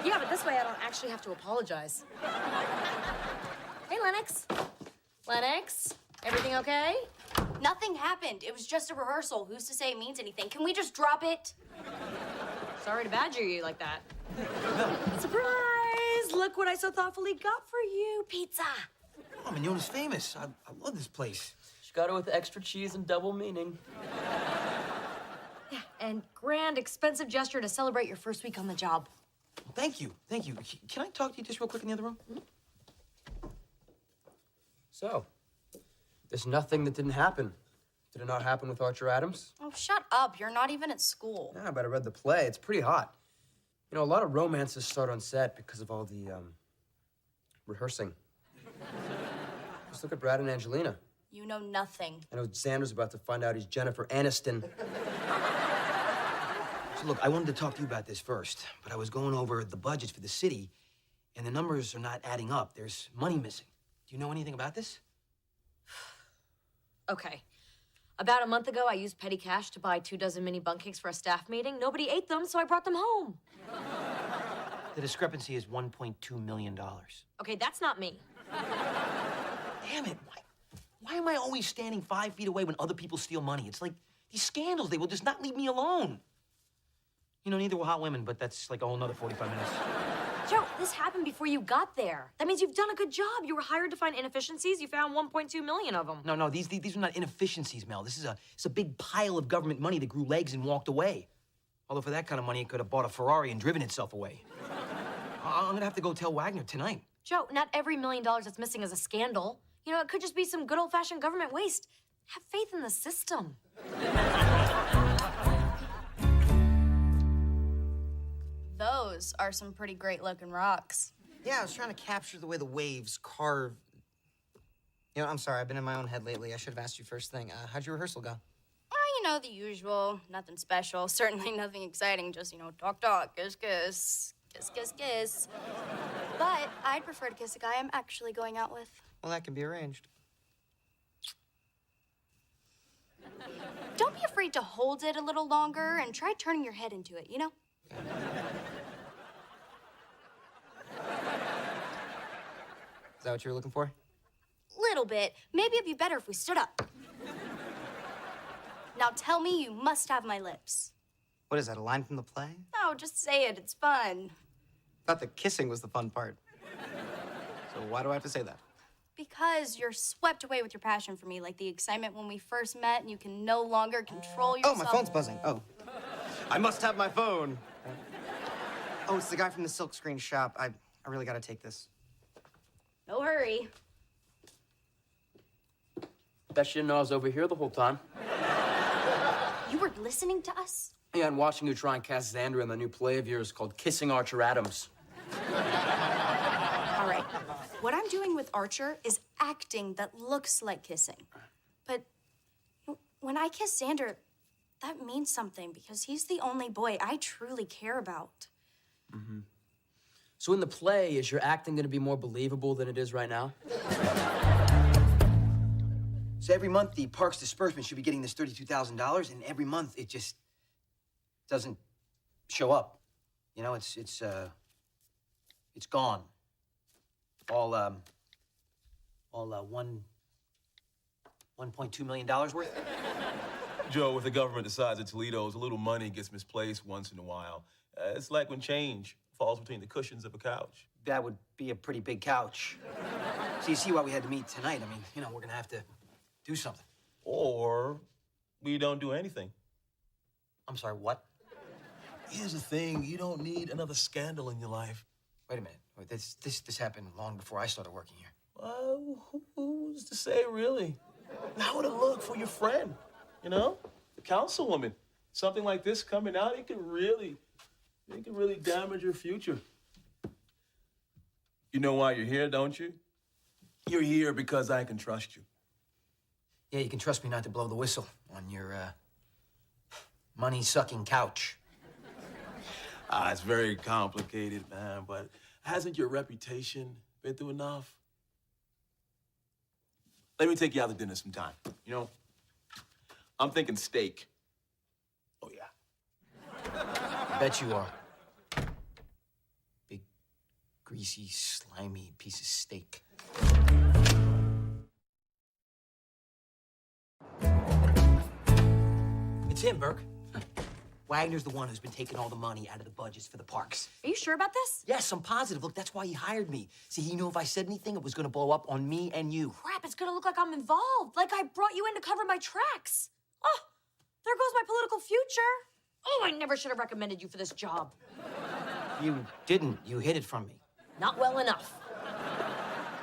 Yeah, but this way I don't actually have to apologize. Hey, Lennox. Lennox, everything okay? Nothing happened. It was just a rehearsal. Who's to say it means anything? Can we just drop it? Sorry to badger you like that. Surprise! Look what I so thoughtfully got for you. Pizza. Oh, Mignona's famous. I love this place. She got it with extra cheese and double meaning. Yeah, and grand, expensive gesture to celebrate your first week on the job. Well, thank you. Thank you. Can I talk to you just real quick in the other room? So, there's nothing that didn't happen. Did it not happen with Archer Adams? Oh, shut up. You're not even at school. Yeah, but I read the play. It's pretty hot. You know, a lot of romances start on set because of all the, rehearsing. Just look at Brad and Angelina. You know nothing. I know Xander's about to find out he's Jennifer Aniston. So look, I wanted to talk to you about this first, but I was going over the budgets for the city, and the numbers are not adding up. There's money missing. Do you know anything about this? Okay. About a month ago, I used petty cash to buy 24 mini bun cakes for a staff meeting. Nobody ate them, so I brought them home. The discrepancy is $1.2 million. Okay, that's not me. Damn it, why am I always standing 5 feet away when other people steal money? It's like these scandals, they will just not leave me alone. You know, neither will hot women, but that's like a whole nother 45 minutes. Joe, this happened before you got there. That means you've done a good job. You were hired to find inefficiencies. You found 1.2 million of them. No, these are not inefficiencies, Mel. It's a big pile of government money that grew legs and walked away. Although for that kind of money, it could have bought a Ferrari and driven itself away. I'm gonna have to go tell Wagner tonight. Joe, not every $1 million that's missing is a scandal. You know, it could just be some good old-fashioned government waste. Have faith in the system. Those are some pretty great-looking rocks. Yeah, I was trying to capture the way the waves carve. You know, I'm sorry, I've been in my own head lately. I should have asked you first thing. How'd your rehearsal go? Oh, you know, the usual. Nothing special. Certainly nothing exciting. Just, you know, talk, kiss, kiss. Kiss, kiss, kiss. But I'd prefer to kiss a guy I'm actually going out with. Well, that can be arranged. Don't be afraid to hold it a little longer and try turning your head into it, you know? Is that what you were looking for? Little bit. Maybe it'd be better if we stood up. Now tell me you must have my lips. What is that, a line from the play? No, just say it. It's fun. Thought the kissing was the fun part. So why do I have to say that? Because you're swept away with your passion for me, like the excitement when we first met and you can no longer control yourself. Oh, my phone's buzzing. Oh. I must have my phone. Oh, it's the guy from the silk screen shop. I really gotta take this. No hurry. Bet you didn't know I was over here the whole time. You were listening to us? Yeah, and watching you try and cast Xander in the new play of yours called Kissing Archer Adams. All right. What I'm doing with Archer is acting that looks like kissing. But when I kiss Xander, that means something because he's the only boy I truly care about. Mm-hmm. So in the play, is your acting going to be more believable than it is right now? So every month, the park's disbursement should be getting this $32,000, and every month it just doesn't show up. You know, it's gone. All $1.2 million worth. Joe, if the government decides that Toledo's a little money gets misplaced once in a while, it's like when change falls between the cushions of a couch. That would be a pretty big couch. So you see why we had to meet tonight. I mean, you know, we're gonna have to do something. Or we don't do anything. I'm sorry, what? Here's the thing, you don't need another scandal in your life. Wait a minute. Wait, this happened long before I started working here. Well, who's to say, really? How would it look for your friend? You know? The councilwoman. Something like this coming out, it could really It can really damage your future. You know why you're here, don't you? You're here because I can trust you. Yeah, you can trust me not to blow the whistle on your, money-sucking couch. It's very complicated, man, but hasn't your reputation been through enough? Let me take you out to dinner sometime, you know? I'm thinking steak. Oh, yeah. I bet you are. Big, greasy, slimy piece of steak. It's him, Burke. Wagner's the one who's been taking all the money out of the budgets for the parks. Are you sure about this? Yes, I'm positive. Look, that's why he hired me. See, he knew if I said anything, it was gonna blow up on me and you. Crap, it's gonna look like I'm involved. Like I brought you in to cover my tracks. Oh, there goes my political future. Oh, I never should have recommended you for this job. You didn't. You hid it from me. Not well enough.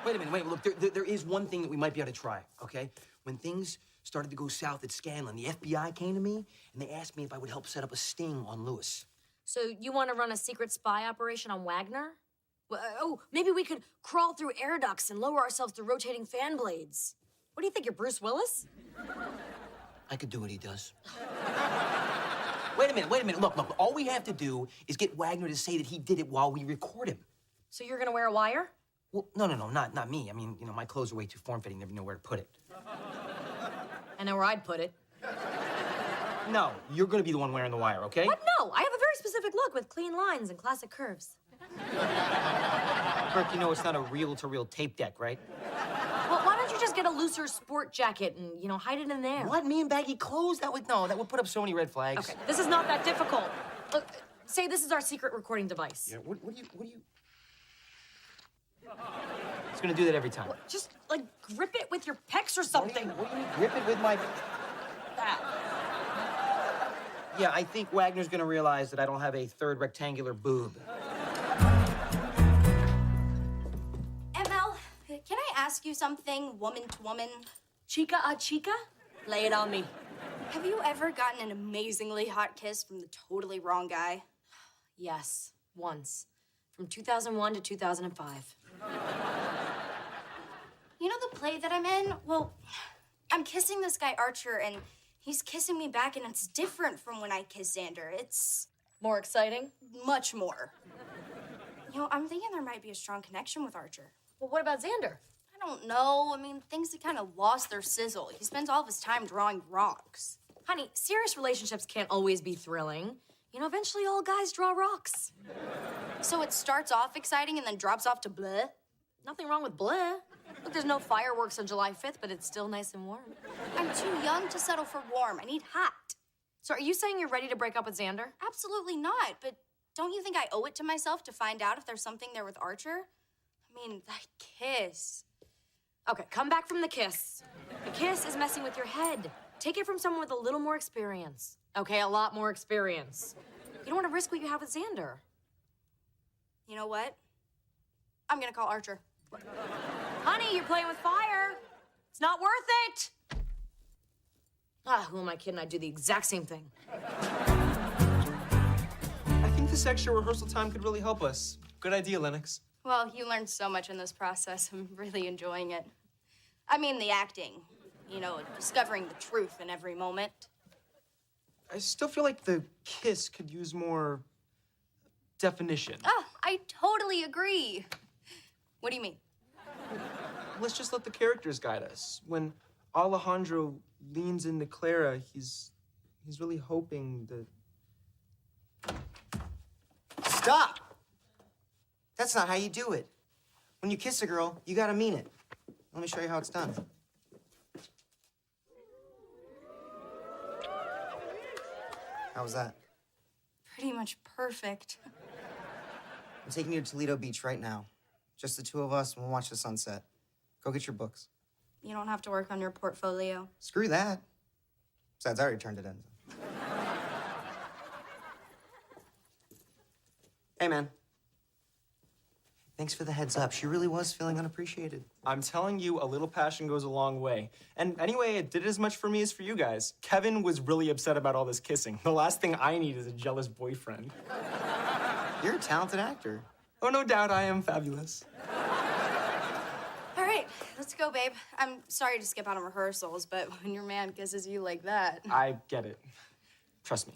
Wait a minute. Look, there is one thing that we might be able to try, okay? When things started to go south at Scanlon, the FBI came to me, and they asked me if I would help set up a sting on Lewis. So you want to run a secret spy operation on Wagner? Oh, maybe we could crawl through air ducts and lower ourselves through rotating fan blades. What do you think, you're Bruce Willis? I could do what he does. Wait a minute. Look. All we have to do is get Wagner to say that he did it while we record him. So you're gonna wear a wire? Well, no, not me. I mean, you know, my clothes are way too form-fitting. Never know where to put it. I know where I'd put it. No, you're gonna be the one wearing the wire, okay? What? No, I have a very specific look with clean lines and classic curves. Burke, you know it's not a reel-to-reel tape deck, right? Well, why don't you just get a looser sport jacket and, you know, hide it in there? What? Me in baggy clothes? That would put up so many red flags. Okay, this is not that difficult. Look, say this is our secret recording device. Yeah, what do you... It's gonna do that every time. Just, like, grip it with your pecs or something. What do you mean, grip it with my... That. Yeah, I think Wagner's gonna realize that I don't have a third rectangular boob. ML, can I ask you something, woman to woman? Chica a chica? Lay it on me. Have you ever gotten an amazingly hot kiss from the totally wrong guy? Yes, once. From 2001 to 2005. You know the play that I'm in? Well, I'm kissing this guy Archer, and he's kissing me back, and it's different from when I kiss Xander. It's more exciting? Much more. You know, I'm thinking there might be a strong connection with Archer. Well, what about Xander? I don't know. I mean, things have kind of lost their sizzle. He spends all of his time drawing rocks. Honey, serious relationships can't always be thrilling. You know, eventually all guys draw rocks. So it starts off exciting and then drops off to bleh? Nothing wrong with bleh. Look, there's no fireworks on July 5th, but it's still nice and warm. I'm too young to settle for warm. I need hot. So are you saying you're ready to break up with Xander? Absolutely not, but don't you think I owe it to myself to find out if there's something there with Archer? I mean, that kiss. Okay, come back from the kiss. The kiss is messing with your head. Take it from someone with a little more experience. Okay, a lot more experience. You don't want to risk what you have with Xander. You know what? I'm gonna call Archer. Honey, you're playing with fire. It's not worth it. Who am I kidding? I'd do the exact same thing. I think this extra rehearsal time could really help us. Good idea, Lennox. Well, you learned so much in this process. I'm really enjoying it. I mean, the acting. You know, discovering the truth in every moment. I still feel like the kiss could use more definition. Oh, I totally agree. What do you mean? Let's just let the characters guide us. When Alejandro leans into Clara, he's really hoping that... Stop! That's not how you do it. When you kiss a girl, you gotta mean it. Let me show you how it's done. How was that? Pretty much perfect. I'm taking you to Toledo Beach right now. Just the two of us, and we'll watch the sunset. Go get your books. You don't have to work on your portfolio. Screw that. Besides, I already turned it in. Hey, man. Thanks for the heads up. She really was feeling unappreciated. I'm telling you, a little passion goes a long way. And anyway, it did as much for me as for you guys. Kevin was really upset about all this kissing. The last thing I need is a jealous boyfriend. You're a talented actor. Oh, no doubt I am fabulous. All right, let's go, babe. I'm sorry to skip out on rehearsals, but when your man kisses you like that... I get it. Trust me.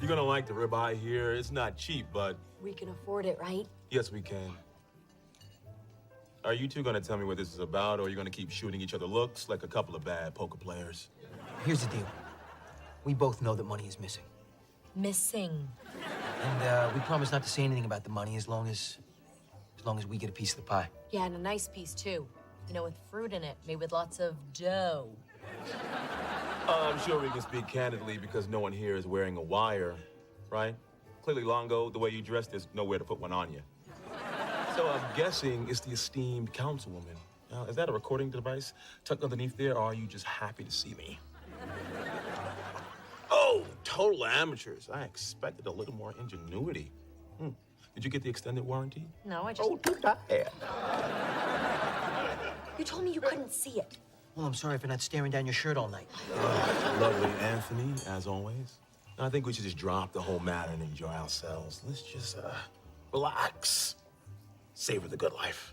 You're gonna like the ribeye here. It's not cheap, but We can afford it, right? yes, we can. Are you two gonna tell me what this is about, or are you gonna keep shooting each other looks like a couple of bad poker players? Here's the deal. We both know that money is missing. Missing. And we promise not to say anything about the money as long as we get a piece of the pie. Yeah, and a nice piece, too. You know, with fruit in it, made with lots of dough. I'm sure we can speak candidly because no one here is wearing a wire, right? Clearly, Longo, the way you dress, there's nowhere to put one on you. So I'm guessing it's the esteemed councilwoman. Now, is that a recording device tucked underneath there, or are you just happy to see me? Oh, total amateurs. I expected a little more ingenuity. Did you get the extended warranty? No, I just... Oh, too bad. You told me you couldn't see it. Well, I'm sorry for not staring down your shirt all night. Lovely, Anthony, as always. I think we should just drop the whole matter and enjoy ourselves. Let's just, relax. Savor the good life.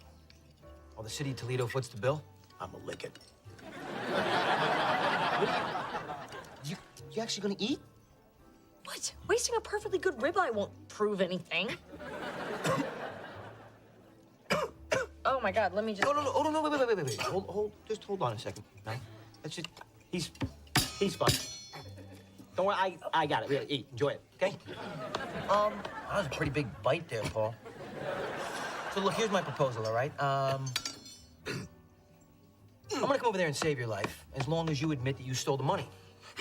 While the city of Toledo foots the bill? I'ma lick it. You actually gonna eat? What? Wasting a perfectly good ribeye won't prove anything. Oh my God, let me just... No, wait. Just hold on a second, man. That's just, he's fine. Don't worry, I got it. Really, eat, enjoy it, okay? That was a pretty big bite there, Paul. So look, here's my proposal, all right? I'm gonna come over there and save your life, as long as you admit that you stole the money.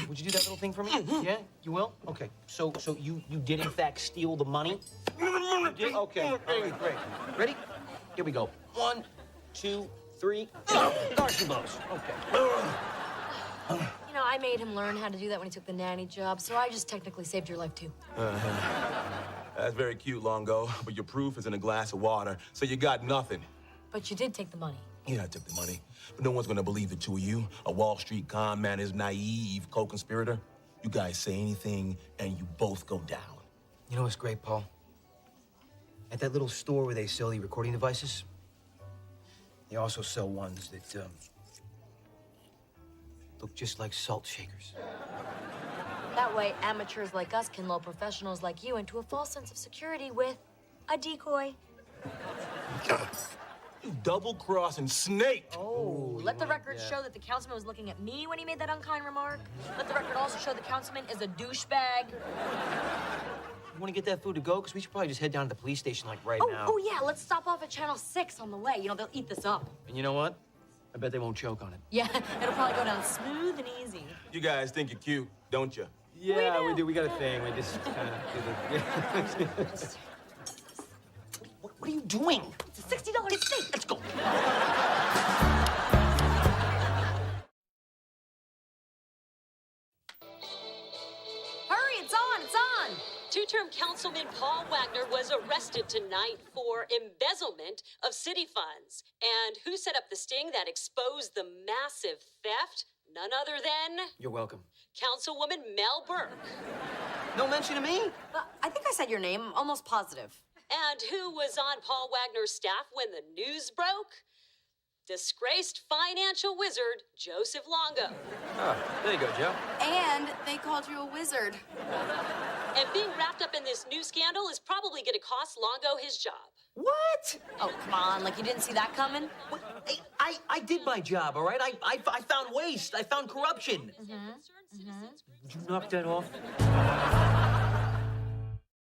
Would you do that little thing for me? Yeah, you will? Okay, so you did in fact steal the money? You did? Okay, all right, great. Ready? Here we go. 1, 2, 3. Darcy blows. Okay. You know, I made him learn how to do that when he took the nanny job, so I just technically saved your life, too. That's very cute, Longo, but your proof is in a glass of water, so you got nothing. But you did take the money. Yeah, I took the money, but no one's gonna believe the two of you. A Wall Street con man is naive co-conspirator. You guys say anything, and you both go down. You know what's great, Paul? At that little store where they sell the recording devices, they also sell ones that look just like salt shakers. That way, amateurs like us can lull professionals like you into a false sense of security with a decoy. You double-crossing snake! Oh, let the record show that the councilman was looking at me when he made that unkind remark. Let the record also show the councilman is a douchebag. You want to get that food to go? Because we should probably just head down to the police station, like, right now. Oh, yeah, let's stop off at Channel 6 on the way. You know, they'll eat this up. And you know what? I bet they won't choke on it. Yeah, it'll probably go down smooth and easy. You guys think you're cute, don't you? Yeah, we do. We got a thing. We just kind of do the... What are you doing? It's a $60 steak. Let's go. Hurry, it's on, it's on. Two-term Councilman Paul Wagner was arrested tonight for embezzlement of city funds. And who set up the sting that exposed the massive theft? None other than You're welcome. Councilwoman Mel Burke. No mention of me? I think I said your name, almost positive. And who was on Paul Wagner's staff when the news broke? Disgraced financial wizard Joseph Longo. Oh, there you go, Joe. And they called you a wizard. And being wrapped up in this new scandal is probably going to cost Longo his job. What? Oh, come on, like you didn't see that coming? Hey, I did my job, all right? I found waste. I found corruption. Would you knock that off?